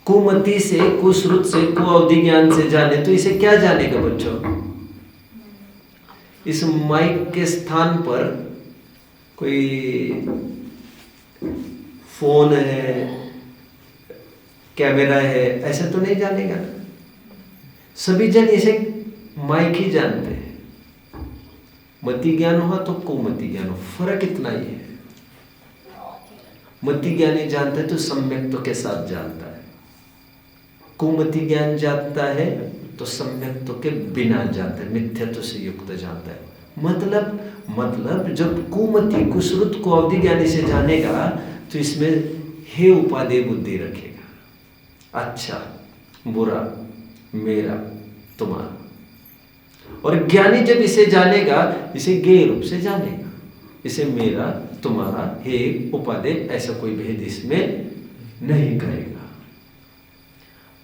कुमति से, कुश्रुत से, कुअवधि ज्ञान से जाने तो इसे क्या जानेगा बच्चों? इस माइक के स्थान पर कोई फोन है, कैमरा है, ऐसा तो नहीं जानेगा ना। सभी जन इसे माइक ही जानते हैं। मति ज्ञान हुआ तो कुमति ज्ञान हो, फर्क इतना ही है। मति ज्ञानी जानता है तो सम्यक्त्व के साथ जानता है, कुमति ज्ञान जानता है तो सम्यक्त्व के बिना जानता है, मिथ्यात्व से युक्त जानता है। मतलब जब कुमति, कुश्रुत, कुअवधि ज्ञानी से जानेगा तो इसमें हे उपादेय बुद्धि रखेगा। अच्छा, बुरा, मेरा, तुम्हारा। और ज्ञानी जब इसे जानेगा, इसे ज्ञेय रूप से जानेगा। इसे मेरा, तुम्हारा, हे, उपादेय ऐसा कोई भेद इसमें नहीं करेगा।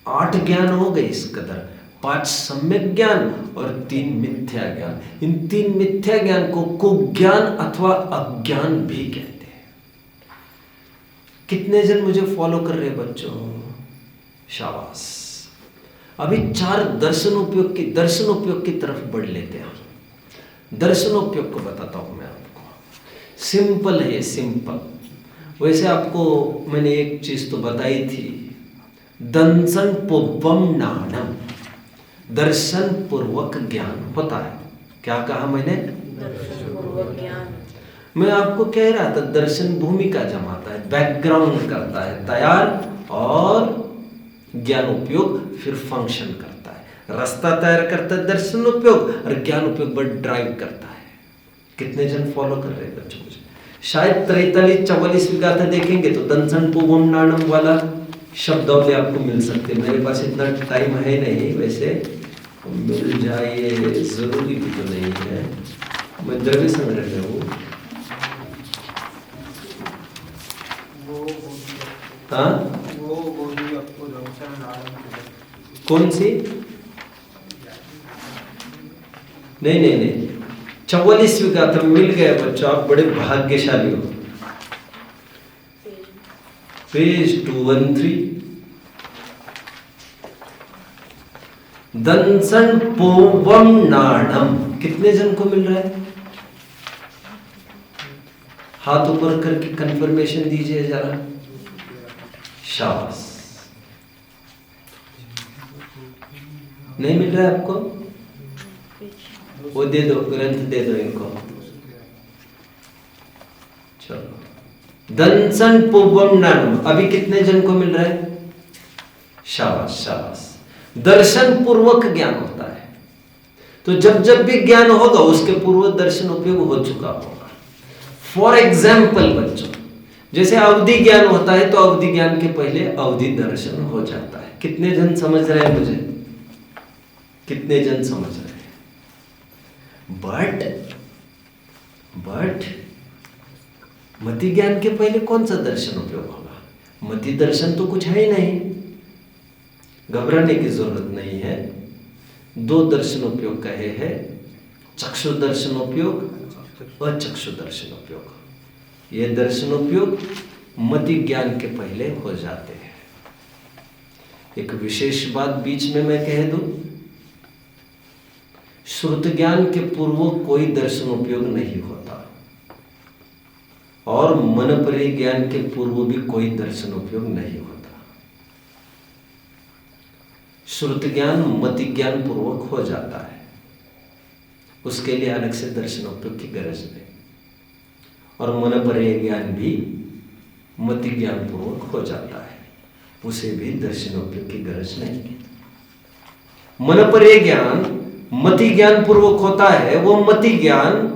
8 ज्ञान हो गए इस कदर, 5 सम्यक ज्ञान और 3 मिथ्या ज्ञान। इन 3 मिथ्या ज्ञान को कुज्ञान अथवा अज्ञान भी कहते हैं। कितने जन मुझे फॉलो कर रहे हैं बच्चों? शाबाश। अभी 4 दर्शनोपयोग की तरफ बढ़ लेते हैं। दर्शनोपयोग को बताता हूं मैं आपको। सिंपल है, सिंपल। वैसे आपको मैंने एक चीज तो बताई थी, दंसन पुब्बम नाणम, दर्शन पूर्वक ज्ञान होता है। क्या कहा मैंने? दर्शन पूर्वक ज्ञान। मैं आपको कह रहा था दर्शन भूमिका जमाता है, बैकग्राउंड करता है तैयार, और ज्ञान उपयोग फिर फंक्शन करता है। रास्ता तैयार करता है दर्शन उपयोग, और ज्ञान उपयोग पर ड्राइव करता है। कितने जन फॉलो कर रहे हैं बच्चों? मुझे शायद 43-44 गाथा देखेंगे तो दंसन पुब्बम नाणम वाला शब्दावली आपको मिल सकते। मेरे पास इतना टाइम है नहीं, वैसे मिल जाए, जरूरी भी तो नहीं है। मैं द्रव्य संग्रह में हूँ। हाँ, कौन सी? नहीं, 44वीं गाथा मिल गया बच्चों, आप बड़े भाग्यशाली हो। पेज 213। दंसन पूवम नाणम। कितने जन को मिल रहा है? हाथ ऊपर करके कंफर्मेशन दीजिए जरा। शाबाश। नहीं मिल रहा है आपको? वो दे दो, ग्रंथ दे दो इनको। चलो, दंसन पूवम नाणम। अभी कितने जन को मिल रहा है? शाबाश शाबाश। दर्शन पूर्वक ज्ञान होता है, तो जब जब भी ज्ञान होगा उसके पूर्व दर्शन उपयोग हो चुका होगा। फॉर एग्जाम्पल बच्चों, जैसे अवधि ज्ञान होता है तो अवधि ज्ञान के पहले अवधि दर्शन हो जाता है। कितने जन समझ रहे हैं मुझे? कितने जन समझ रहे हैं? बट मति ज्ञान के पहले कौन सा दर्शन उपयोग होगा? मति दर्शन तो कुछ है ही नहीं, घबराने की जरूरत नहीं है। दो दर्शन उपयोग कहे हैं, चक्षु दर्शन उपयोग, अचक्षु दर्शन उपयोग। ये दर्शन उपयोग मति ज्ञान के पहले हो जाते हैं। एक विशेष बात बीच में मैं कह दूं, श्रुत ज्ञान के पूर्व कोई दर्शन उपयोग नहीं होता, और मन परि ज्ञान के पूर्व भी कोई दर्शन उपयोग नहीं होता। श्रुत ज्ञान मति ज्ञान पूर्वक हो जाता है, उसके लिए अलग से दर्शन उपयोग की गरज नहीं। और मन परि ज्ञान भी मति ज्ञान पूर्वक हो जाता है, उसे भी दर्शन उपयोग की गरज नहीं। मन परि ज्ञान मति ज्ञान पूर्वक होता है, वो मति ज्ञान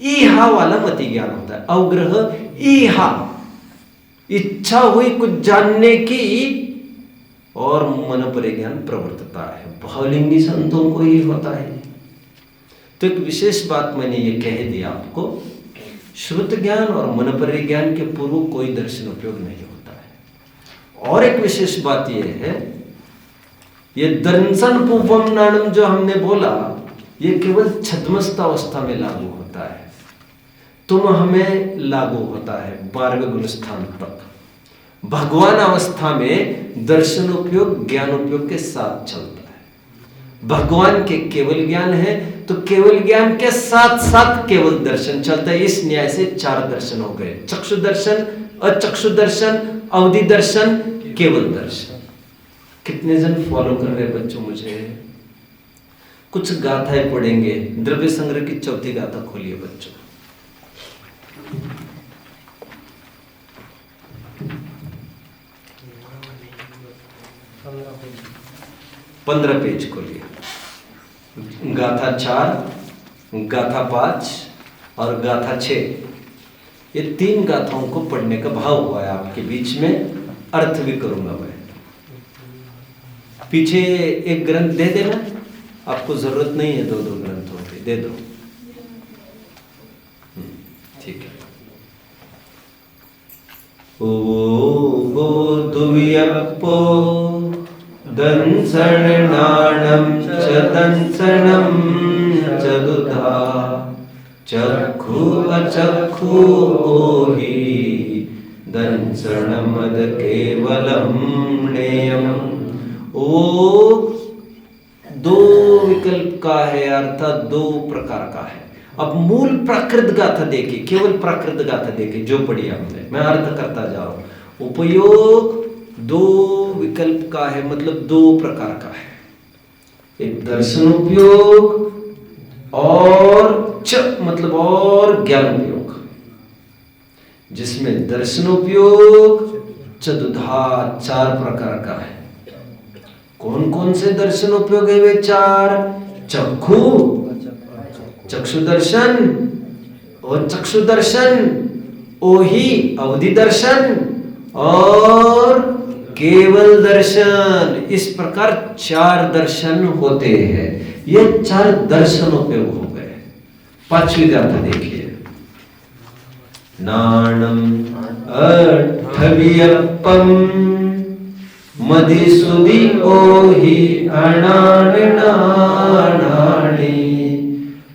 ईहा वाला मति ज्ञान होता है। अवग्रह ईहा, इच्छा हुई कुछ जानने की, और मन परि ज्ञान प्रवर्तता है। भावलिंगी संतों को ही होता है। तो एक विशेष बात मैंने ये कह दी आपको, श्रुत ज्ञान और मन परि ज्ञान के पूर्व कोई दर्शन उपयोग नहीं होता है। और एक विशेष बात यह है, ये दंसन पूवम नाणम जो हमने बोला, ये केवल छद्मस्त अवस्था में लागू होता है। तुम हमें लागू होता है 12वें गुण स्थान तक। भगवान अवस्था में दर्शन उपयोग ज्ञान उपयोग के साथ चलता है। भगवान के केवल ज्ञान है तो केवल ज्ञान के साथ साथ केवल दर्शन चलता है। इस न्याय से 4 दर्शन हो गए, चक्षु दर्शन, अचक्षु दर्शन, अवधि दर्शन, केवल दर्शन। कितने जन फॉलो कर रहे बच्चों मुझे? कुछ गाथाएं पढ़ेंगे। द्रव्य संग्रह की 4थी गाथा खोलिए बच्चों। 15 पेज खोलिए। गाथा 4, गाथा 5 और गाथा 6, ये 3 गाथाओं को पढ़ने का भाव हुआ है आपके बीच में। अर्थ भी करूंगा मैं। पीछे एक ग्रंथ दे देना, आपको जरूरत नहीं है 2-2 ग्रंथों की, दे दो। ठीक है। ओ दुव्यप्पो दंसण नाणम च दंसणम चतुधा चक्षु अचक्षु ओहि दंसणमद केवलम नेयम। ओ 2 विकल्प का है, अर्थात 2 प्रकार का है। अब मूल प्राकृत गाथा देखिए, केवल प्राकृत गाथा देखिए जो पढ़ी हमने, मैं अर्थ करता जा रहा हूं। उपयोग 2 विकल्प का है, मतलब 2 प्रकार का है। एक दर्शन उपयोग और मतलब और ज्ञान उपयोग, जिसमें दर्शन उपयोग चतुधा 4 प्रकार का है। कौन कौन से दर्शन उपयोग है वे 4? चक्षु, चक्षु दर्शन, और चक्षु दर्शन, ओहि अवधि दर्शन, और केवल दर्शन। इस प्रकार 4 दर्शन होते हैं। ये 4 दर्शन उपयोग हो गए। 5वीं गाथा देखिए। नाणम अठवियप्पम मधुसूदि ओहि अनाणनाणी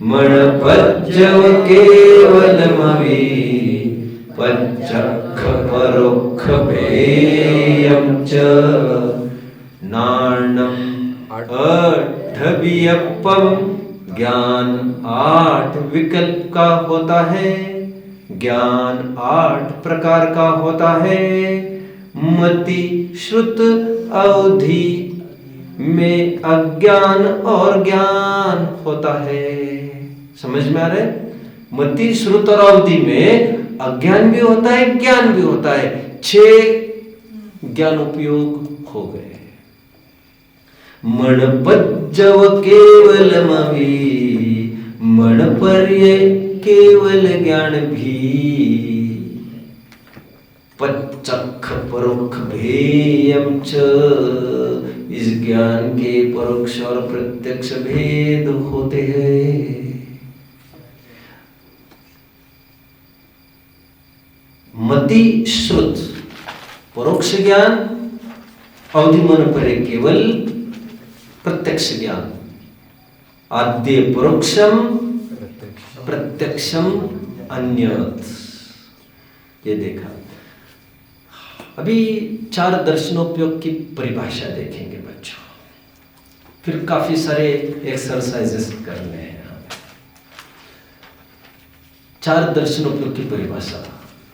मणपज्जव केवलमवि पच्चक्ख परोक्ष पेयम च नाणम ढबियप्पम ज्ञान 8 विकल्प का होता है, ज्ञान 8 प्रकार का होता है। मति श्रुत अवधि में अज्ञान और ज्ञान होता है। समझ में आ रहा है? मति श्रुत और अवधि में अज्ञान भी होता है, ज्ञान भी होता है। 6 ज्ञान उपयोग हो गए। मणपज्जव केवलमवि मणपर्य केवल ज्ञान भी। पच्चख परोक्ष भेयम च, इस ज्ञान के परोक्ष और प्रत्यक्ष भेद होते हैं। मति श्रुत परोक्ष ज्ञान, अवधि मन परे केवल प्रत्यक्ष ज्ञान। आद्य परोक्षम प्रत्यक्षम अन्यत्। ये देखा। अभी 4 दर्शनोपयोग की परिभाषा देखेंगे बच्चों, फिर काफी सारे एक्सरसाइजेस करने हैं। 4 दर्शनोपयोग की परिभाषा।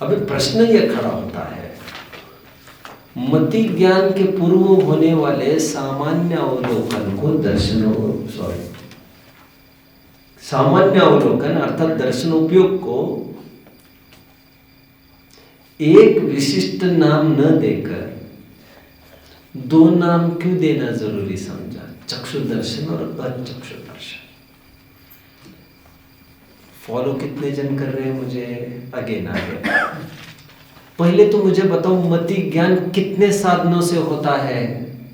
अभी प्रश्न यह खड़ा होता है, मति ज्ञान के पूर्व होने वाले सामान्य अवलोकन को सामान्य अवलोकन अर्थात दर्शनोपयोग को एक विशिष्ट नाम न देकर 2 नाम क्यों देना जरूरी समझा? चक्षु दर्शन और अचक्षु दर्शन। फॉलो कितने जन कर रहे हैं मुझे? अगेन पहले तो मुझे बताओ, मति ज्ञान कितने साधनों से होता है?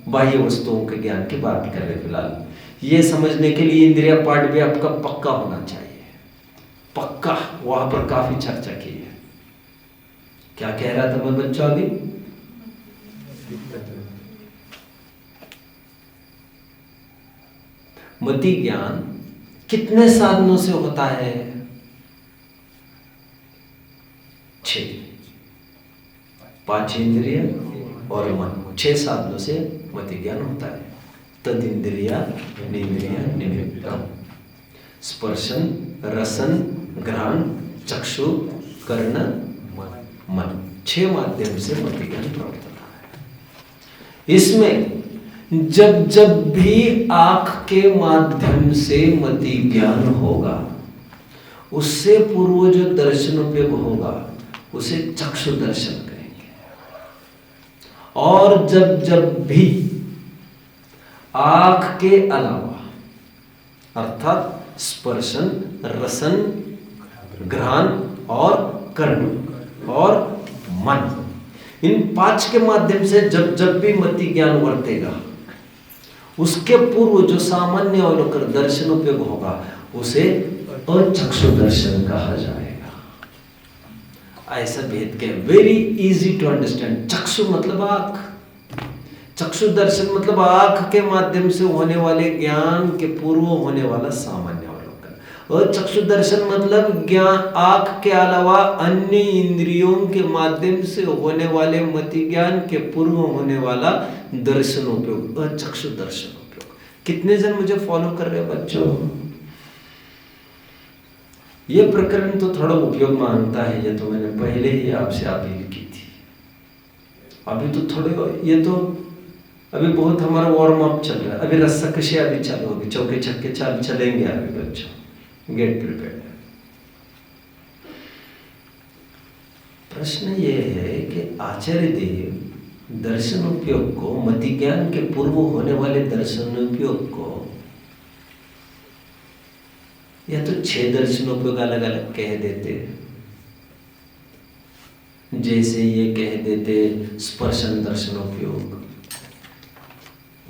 बाह्य वस्तुओं के ज्ञान की बात कर रहे फिलहाल। ये समझने के लिए इंद्रिय पाठ भी आपका पक्का होना चाहिए, पक्का। वहां पर काफी चर्चा की है। क्या कह रहा था मैं बच्चों अभी? मति ज्ञान कितने साधनों से होता है? 6, 5 इंद्रिय और मन, 6 साधनों से मति ज्ञान होता है। तद इंद्रिया निंद्रिया निमित्तम, स्पर्शन रसन घ्राण चक्षु कर्ण मन, 6 माध्यम से मति ज्ञान प्राप्त होता है। इसमें जब जब भी आंख के माध्यम से मति ज्ञान होगा, उससे पूर्व जो दर्शन उपयोग होगा उसे चक्षु दर्शन कहेंगे। और जब जब भी आंख के अलावा अर्थात स्पर्शन रसन घ्राण और कर्ण और मन, इन 5 के माध्यम से जब जब भी मति ज्ञान वर्तेगा, उसके पूर्व जो सामान्य अवलोकन दर्शन उपयोग होगा उसे अचक्षु दर्शन कहा जाएगा। ऐसा भेद के वेरी इजी टू अंडरस्टैंड। चक्षु मतलब आंख, चक्षु दर्शन मतलब आंख के माध्यम से होने वाले ज्ञान के पूर्व होने वाला सामान्य अवलोकन। और चक्षु दर्शन मतलब ज्ञान आंख के अलावा अन्य इंद्रियों के माध्यम से होने वाले मति ज्ञान के पूर्व होने वाला दर्शन उपयोग, अचक्षु दर्शन उपयोग। कितने जन मुझे फॉलो कर रहे हैं बच्चों? ये प्रकरण तो थोड़ा उपयोग मांगता है, ये तो मैंने पहले ही आपसे अपील की थी। अभी तो थोड़े, ये तो अभी बहुत हमारा वार्म अप चल रहा है। अभी रस्साकशी अभी चालू होगी, चौके छक्के चलेंगे अभी बच्चों, गेट प्रिपेयर्ड। प्रश्न ये है कि आचार्य देव दर्शन उपयोग को, मति ज्ञान के पूर्व होने वाले दर्शन उपयोग को, या तो 6 दर्शनोपयोग अलग अलग कह देते। जैसे ये कह देते स्पर्शन दर्शनोपयोग,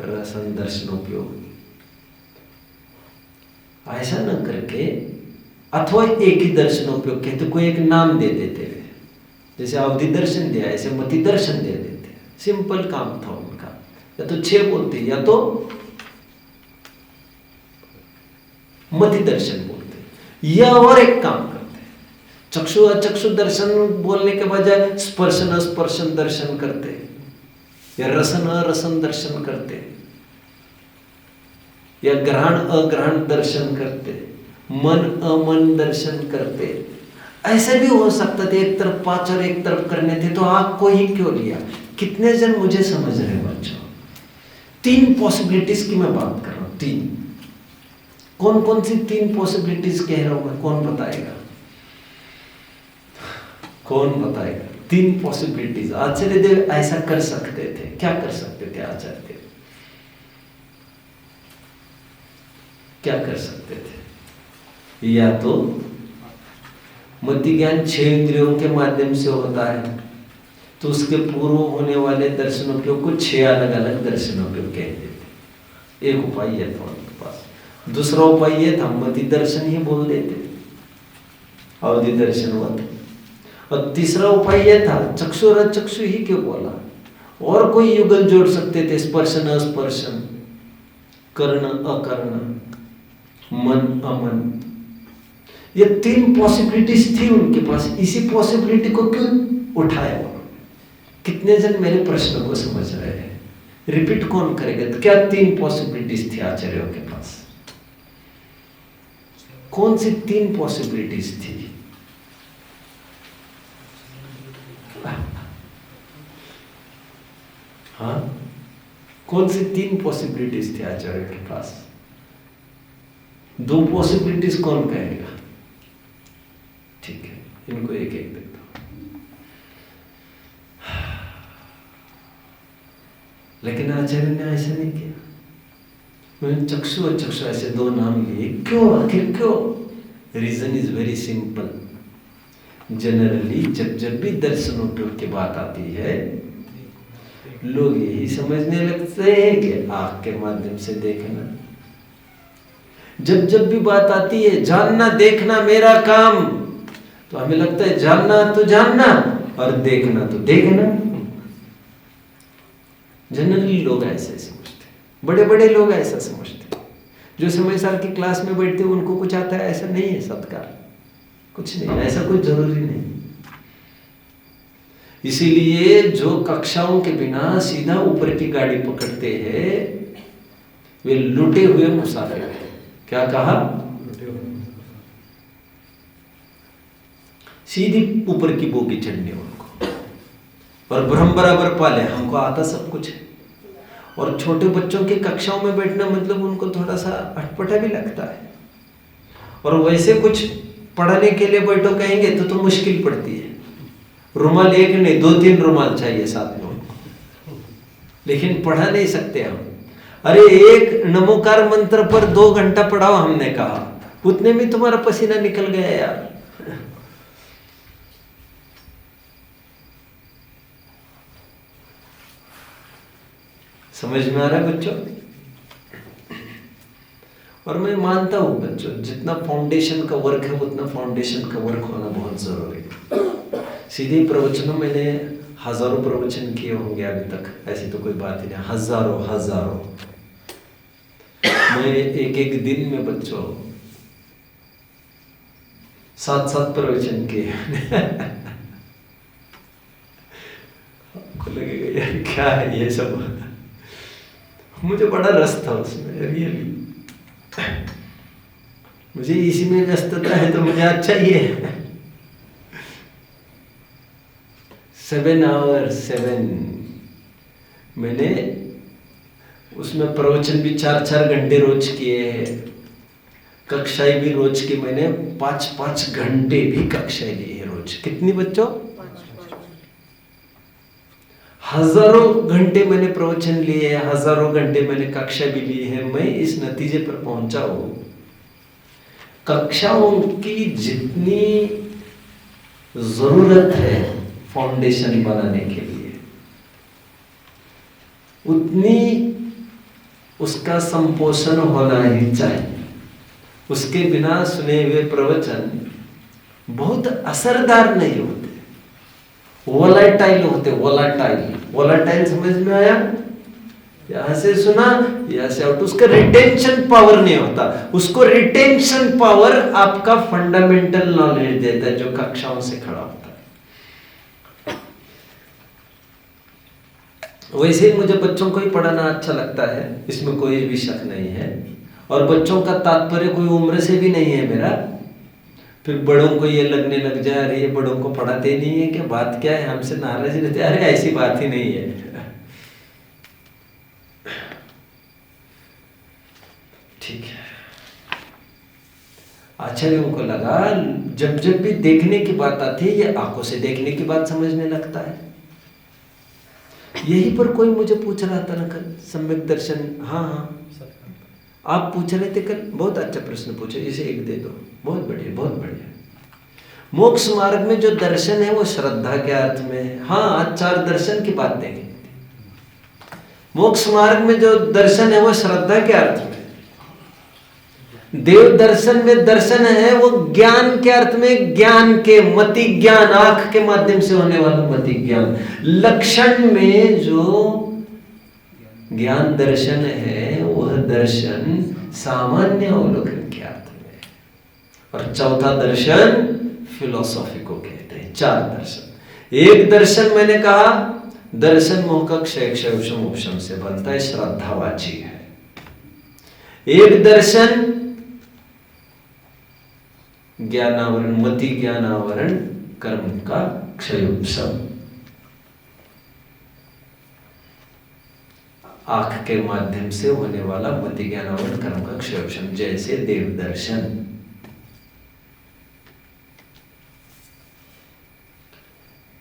रसन दर्शनोपयोग, ऐसा न करके अथवा एक ही दर्शनोपयोग कहते, कोई एक नाम दे देते। जैसे अवधि दर्शन दिया, ऐसे मति दर्शन दे देते। सिंपल काम था उनका। या तो 6 बोलते या तो मति दर्शन बोलते, या और एक काम करते, चक्षु अचक्षु दर्शन बोलने के बजाय स्पर्शन अस्पर्शन दर्शन करते, या रसन अरसन दर्शन करते। या ग्रहण अग्रहण दर्शन करते, मन अमन दर्शन करते। ऐसे भी हो सकता था, एक तरफ 5 और एक तरफ करने थे, तो आँख को ही क्यों लिया? कितने जन मुझे समझ रहे बच्चों? 3 पॉसिबिलिटीज की मैं बात कर रहा हूं। 3 कौन कौन सी 3 पॉसिबिलिटीज कह रहा हूं मैं? कौन बताएगा? कौन बताएगा? 3 पॉसिबिलिटीज आचार्य देव ऐसा कर सकते थे। क्या कर सकते थे आचार्य देव? क्या कर सकते थे? या तो मति ज्ञान 6 इंद्रियों के माध्यम से होता है, तो उसके पूर्व होने वाले दर्शनों को 6 अलग अलग दर्शनों को कह देते। एक उपाय यह था उनके पास। दूसरा उपाय यह था, मति दर्शन ही बोल देते, अवधि दर्शनवत। और तीसरा उपाय यह था, चक्षुर चक्षु ही क्यों बोला? और कोई युगल जोड़ सकते थे, स्पर्शन अस्पर्शन, कर्ण अकर्ण, मन अमन। ये 3 पॉसिबिलिटीज थी उनके पास। इसी पॉसिबिलिटी को क्यों उठाया? कितने जन मेरे प्रश्न को समझ रहे हैं? रिपीट कौन करेगा? तो क्या 3 पॉसिबिलिटीज थी आचार्यों के पास? कौन सी 3 पॉसिबिलिटीज थी? हाँ, कौन सी 3 पॉसिबिलिटीज थी आचार्य के पास? 2 पॉसिबिलिटीज कौन कहेगा? ठीक है, इनको एक एक देता हूं। लेकिन आचार्य ने ऐसा नहीं किया। मैंने चक्षु और चक्षु ऐसे 2 नाम लिए। क्यों? आखिर क्यों? Reason is very simple. Generally जब भी दर्शनों की बात आती है, लोग यही समझने लगते हैं कि आंख के माध्यम से देखना। जब भी बात आती है जानना देखना मेरा काम, तो हमें लगता है जानना तो जानना और देखना तो देखना। जनरली लोग ऐसे समझते, बड़े बड़े लोग ऐसा समझते। जो समझदार की क्लास में बैठते हैं उनको कुछ आता है, ऐसा नहीं है। सत्कार कुछ नहीं, ऐसा कुछ जरूरी नहीं। इसीलिए जो कक्षाओं के बिना सीधा ऊपर की गाड़ी पकड़ते हैं, वे लुटे हुए मुसाफिर हैं। क्या कहा? सीधी ऊपर की बोगी चढ़नी उनको, और ब्रह्म बराबर पाले। हमको आता सब कुछ है। और छोटे बच्चों की कक्षाओं में बैठना मतलब उनको थोड़ा सा अटपटा भी लगता है। और वैसे कुछ पढ़ाने के लिए बैठो कहेंगे तो मुश्किल पड़ती है। रुमाल एक नहीं 2-3 रुमाल चाहिए साथ में, लेकिन पढ़ा नहीं सकते हम। अरे एक नमोकार मंत्र पर 2 घंटा पढ़ाओ हमने कहा, उतने में तुम्हारा पसीना निकल गया यार। समझ में आ रहा है बच्चों? और मैं मानता हूं बच्चों, जितना फाउंडेशन का वर्क है उतना फाउंडेशन का वर्क होना बहुत जरूरी है। सीधे प्रवचनों मैंने हजारों प्रवचन किए होंगे अभी तक, ऐसी तो कोई बात ही नहीं। हजारों मैं एक दिन में बच्चों 7 प्रवचन किए। आपको लगेगा यार क्या है ये सब। मुझे बड़ा रस था उसमें, रियली। मुझे इसी में व्यस्तता है तो मुझे अच्छा ही है। 7 hours 7 मैंने उसमें प्रवचन भी 4-4 घंटे रोज किए हैं। कक्षाएं भी रोज की मैंने 5-5 घंटे भी कक्षाएं ली है रोज। कितनी बच्चों? 5 हजारों घंटे मैंने प्रवचन लिए हैं, हजारों घंटे मैंने कक्षा भी ली है। मैं इस नतीजे पर पहुंचा हूं, कक्षाओं की जितनी जरूरत है फाउंडेशन बनाने के लिए, उतनी उसका संपोषण होना ही चाहिए। उसके बिना सुने हुए प्रवचन बहुत असरदार नहीं होते, वोलाटाइल होते। वोलाटाइल समझ में आया? यहां से सुना, यहां से आउट। उसका रिटेंशन पावर नहीं होता। उसको रिटेंशन पावर आपका फंडामेंटल नॉलेज देता है, जो कक्षाओं से खड़ा होता है। वैसे ही मुझे बच्चों को ही पढ़ाना अच्छा लगता है, इसमें कोई भी शक नहीं है। और बच्चों का तात्पर्य कोई उम्र से भी नहीं है मेरा। फिर बड़ों को ये लगने लग जाए अरे ये बड़ों को पढ़ाते ही नहीं है क्या, बात क्या है, हमसे नाराज रहते, अरे ऐसी बात ही नहीं है। ठीक है। आचार्यों को लगा जब जब भी देखने की बात आती है ये आंखों से देखने की बात समझने लगता है। यहीं पर कोई मुझे पूछ रहा था ना कल, सम्यक दर्शन। हाँ, आप पूछ रहे थे कल, बहुत अच्छा प्रश्न पूछे, इसे एक दे दो, बहुत बढ़िया बहुत बढ़िया। मोक्ष मार्ग में जो दर्शन है वो श्रद्धा के अर्थ में है। हाँ, आज 4 दर्शन की बात देंगे। मोक्ष मार्ग में जो दर्शन है वो श्रद्धा के अर्थ में। देव दर्शन में दर्शन है वो ज्ञान के अर्थ में, ज्ञान के मति ज्ञान, आंख के माध्यम से होने वाला मति ज्ञान। लक्षण में जो ज्ञान दर्शन है वह दर्शन सामान्य अवलोकन के अर्थ में। और चौथा दर्शन फिलोसॉफी को कहते हैं। 4 दर्शन। एक दर्शन मैंने कहा दर्शन मोह का क्षय क्षय उपशम से बनता है, श्रद्धावाची है। एक दर्शन ज्ञानावरण, मति ज्ञानावरण कर्म का क्षय उपशम, आंख के माध्यम से होने वाला मति ज्ञानावरण कर्म का क्षय उपशम, जैसे देव दर्शन।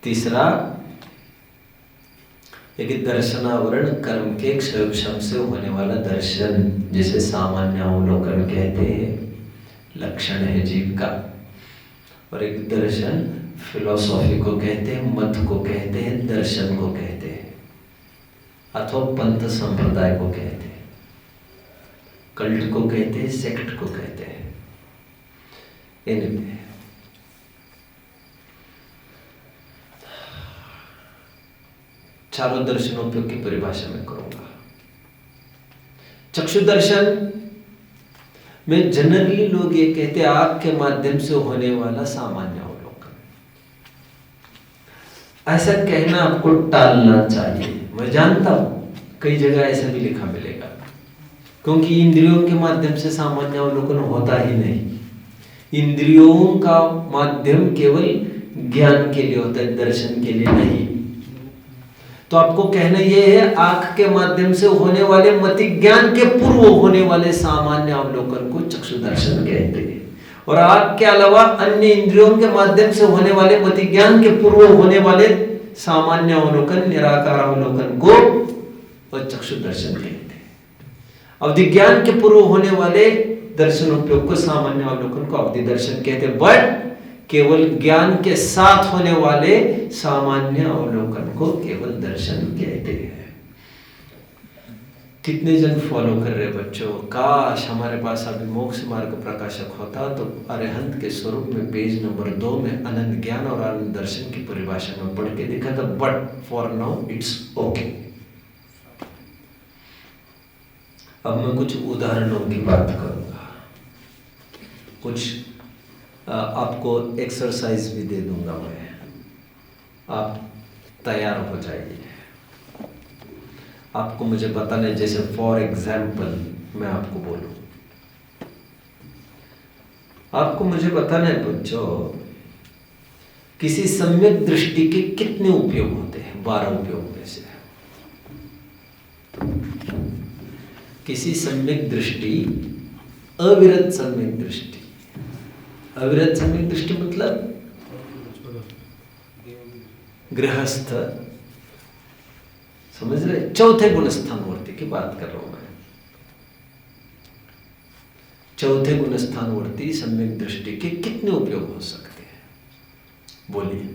तीसरा एक दर्शनावरण कर्म के क्षय उपशम से होने वाला दर्शन, जिसे सामान्य अवलोकन कहते हैं, लक्षण है जीव का। और एक दर्शन फिलोसॉफी को कहते हैं, मत को कहते हैं, दर्शन को कहते हैं, अथवा पंथ संप्रदाय को कहते हैं, कल्ट को कहते हैं, सेक्ट को कहते हैं। इनमें चारों दर्शनों की परिभाषा में करूंगा। चक्षु दर्शन में जनरली लोग ये कहते हैं आंख के माध्यम से होने वाला सामान्य अवलोकन। ऐसा कहना आपको टालना चाहिए। मैं जानता हूं कई जगह ऐसा भी लिखा मिलेगा, क्योंकि इंद्रियों के माध्यम से सामान्य अवलोकन होता ही नहीं। इंद्रियों का माध्यम केवल ज्ञान के लिए होता है, दर्शन के लिए नहीं। तो आपको कहना यह है आंख के माध्यम से होने वाले मति ज्ञान के पूर्व होने वाले सामान्य अवलोकन को चक्षु दर्शन कहते हैं, और आंख के अलावा अन्य इंद्रियों के माध्यम से होने वाले मति ज्ञान के पूर्व होने वाले सामान्य अवलोकन, निराकार अवलोकन को और चक्षु दर्शन कहते हैं। अवधि ज्ञान के पूर्व होने वाले दर्शनोपयोग को सामान्य अवलोकन को अवधि दर्शन कहते हैं, बट केवल ज्ञान के साथ होने वाले सामान्य अवलोकन को केवल दर्शन कहते हैं। कितने जन फॉलो कर रहे बच्चों? काश हमारे पास अभी मोक्ष मार्ग प्रकाशक होता तो अरिहंत के स्वरूप में पेज नंबर 2 में अनंत ज्ञान और अनंत दर्शन की परिभाषा में पढ़ के दिखा था, but for now it's okay. अब मैं कुछ उदाहरणों की बात करूंगा, कुछ आपको एक्सरसाइज भी दे दूंगा मैं, आप तैयार हो जाइए। आपको मुझे बताना है, जैसे फॉर एग्जाम्पल मैं आपको बोलूं, आपको मुझे बताना है बच्चों, किसी सम्यक दृष्टि के कितने उपयोग होते हैं? 12 उपयोग में से किसी सम्यक दृष्टि, अविरत सम्यक दृष्टि। अविरत सम्यक दृष्टि मतलब गृहस्थ, समझ रहे? चौथे गुणस्थानवर्ती की बात कर रहा हूं मैं। चौथे गुणस्थानवर्ती सम्यक दृष्टि के कितने उपयोग हो सकते हैं? बोलिए।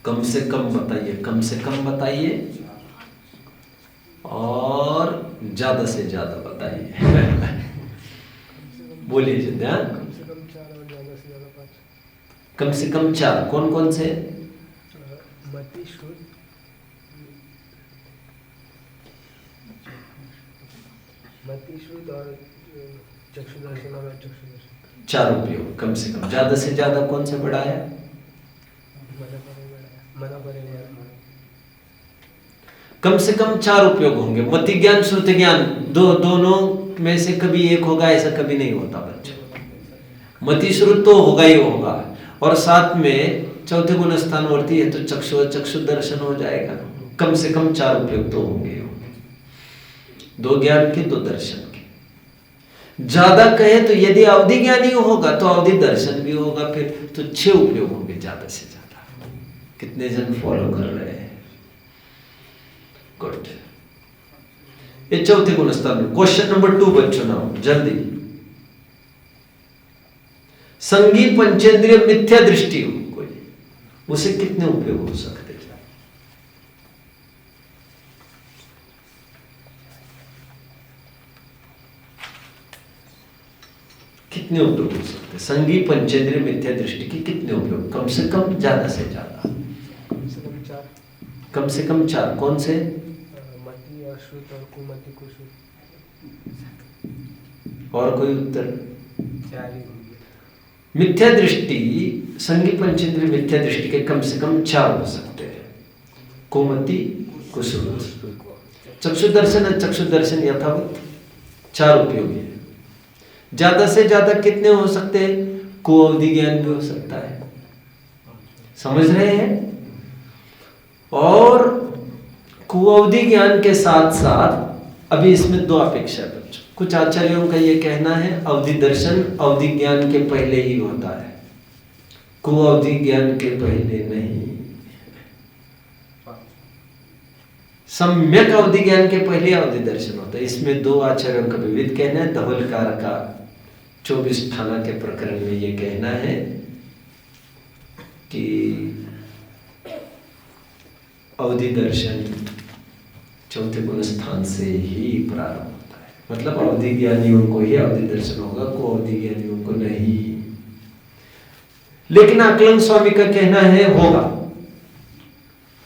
कम से कम बताइए, कम से कम बताइए, और ज्यादा से ज्यादा बताइए। बोलिए जी, ध्यान। कम से कम 4। कौन कौन से? मति शुद्ध, और चक्षु दर्शन और चक्षु दर्शन। 4 उपयोग कम से कम। ज्यादा से ज्यादा कौन से बढ़ाया? कम से कम 4 उपयोग होंगे। मति ज्ञान, श्रुति ज्ञान, दोनों में से कभी एक होगा, ऐसा कभी नहीं होता बच्चों। मति श्रुत तो होगा ही होगा, और साथ में चौथे गुण स्थानवर्ती है तो चक्षु दर्शन हो जाएगा। कम से कम 4 उपयोग तो होंगे, 2 ज्ञान के 2 दर्शन के। ज्यादा कहे तो यदि अवधि ज्ञान ही होगा तो अवधि दर्शन भी होगा, फिर तो 6 उपयोग होंगे ज्यादा से ज्यादा। कितने जन फॉलो कर रहे हैं? गुड। ये चौथे गुण स्थान। क्वेश्चन नंबर 2 बच्चों, नाउ जल्दी। संगी पंचेंद्रिय मिथ्या दृष्टि हो कोई, उसे कितने उपयोग हो सकते हैं? कितने उपयोग हो सकते हैं? संगी पंचेंद्रिय मिथ्या दृष्टि की कितने उपयोग? कम से कम, ज्यादा से ज्यादा? कम से कम 4। कम से कम 4। कौन से? मति, अश्रुत और कुमति, कुश्रुत। और कोई उत्तर? 4 ही होंगे। मिथ्या दृष्टि, संगी पंचेंद्रिय मिथ्या दृष्टि के कम से कम 4 हो सकते हैं। कुमति, कुश्रुत। चक्षु दर्शन और चक्षु दर्शन यथावत 4 उपयोगी है। ज्यादा से ज्यादा कितने हो सकते हैं? कुअवधि ज्ञान भी हो सकता है, समझ रहे हैं? और कुअवधि ज्ञान के साथ साथ अभी इसमें 2 अपेक्षा है बच्चों। कुछ आचार्यों का यह कहना है अवधि दर्शन अवधि ज्ञान के पहले ही होता है, कुअवधि ज्ञान के पहले नहीं। सम्यक अवधि ज्ञान के पहले अवधि दर्शन होता है। इसमें 2 आचार्यों का विविध कहना है। धवलकार का 24 ठाना के प्रकरण में यह कहना है कि अवधि दर्शन चौथे गुण स्थान से ही प्रारंभ होता है। मतलब अवधि ज्ञानियों को ही अवधि दर्शन होगा, को अवधि ज्ञानियों को नहीं। लेकिन आकलन स्वामी का कहना है होगा,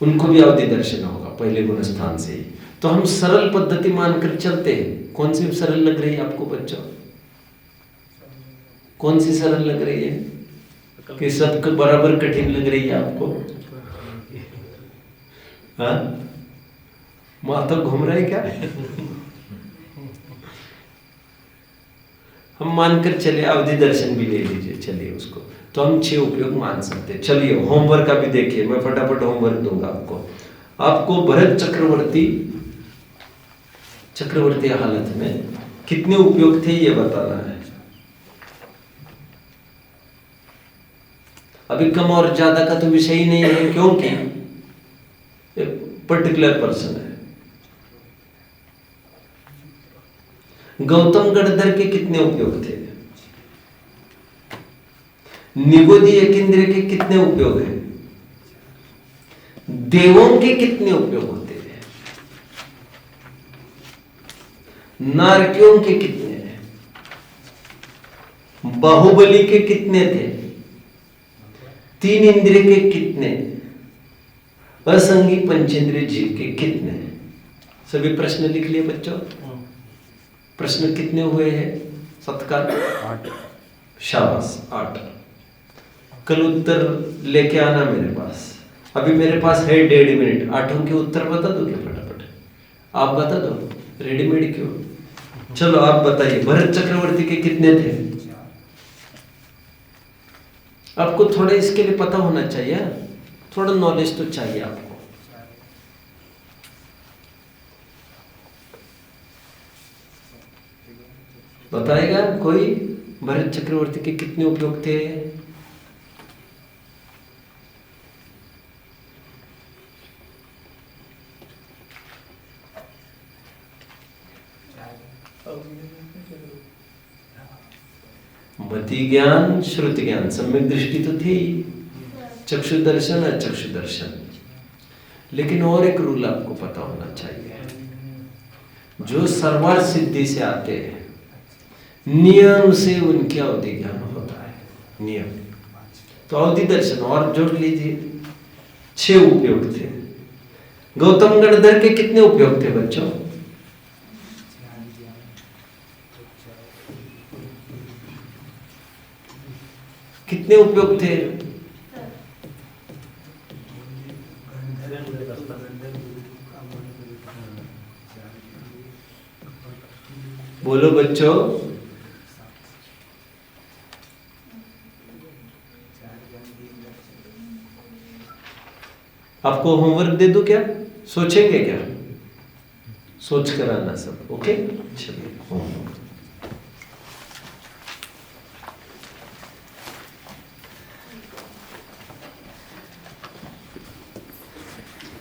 उनको भी अवधि दर्शन होगा पहले गुण स्थान से ही। तो हम सरल पद्धति मानकर चलते हैं। कौन सी सरल लग रही है आपको बच्चों? कौन सी सरल लग रही है? कि सब बराबर कठिन लग रही है आपको? हाँ, माथा घूम रहा है क्या? हम मानकर चले, अवधि दर्शन भी ले लीजिए, चलिए उसको, तो हम 6 उपयोग मान सकते हैं। चलिए होमवर्क का भी देखिए, मैं फटाफट होमवर्क दूंगा आपको। भरत चक्रवर्ती हालत में कितने उपयोग थे ये बताना है। अभी कम और ज्यादा का तो विषय ही नहीं है, क्योंकि पर्टिकुलर पर्सन है। गौतम गणधर के कितने उपयोग थे? निगोदी यकींद्र के कितने उपयोग हैं? देवों के कितने उपयोग होते हैं? नारकियों के कितने हैं? बाहुबली के कितने थे? 3 इंद्रिय के कितने? असंगी पंचेंद्रिय जीव के कितने? सभी प्रश्न लिख लिए बच्चों? प्रश्न कितने हुए हैं? सत्कार 8। शाबाश, 8। कल उत्तर लेके आना मेरे पास। अभी मेरे पास है 1.5 मिनट। 8 के उत्तर बता दो क्या फटाफट? आप बता दो, रेडीमेड क्यों? चलो आप बताइए, भरत चक्रवर्ती के कितने थे? आपको थोड़ा इसके लिए पता होना चाहिए, थोड़ा नॉलेज तो चाहिए आपको। बताएगा कोई? भरत चक्रवर्ती के कितने उपयोग थे? मति ज्ञान, श्रुति ज्ञान, सम्यक दृष्टि तो थी, चक्षु दर्शन, अचक्षु दर्शन। लेकिन और एक रूल आपको पता होना चाहिए, जो सर्वार्थ सिद्धि से आते हैं नियम से उनके अवधि ज्ञान होता है। नियम तो अवधि दर्शन और जोड़ लीजिए, 6 उपयोग थे। गौतम गणधर के कितने उपयोग थे बच्चों? कितने उपयोग थे? बोलो बच्चों। आपको होमवर्क दे दूं क्या? सोचेंगे क्या? सोच कर आना सब। ओके, चलिए होमवर्क।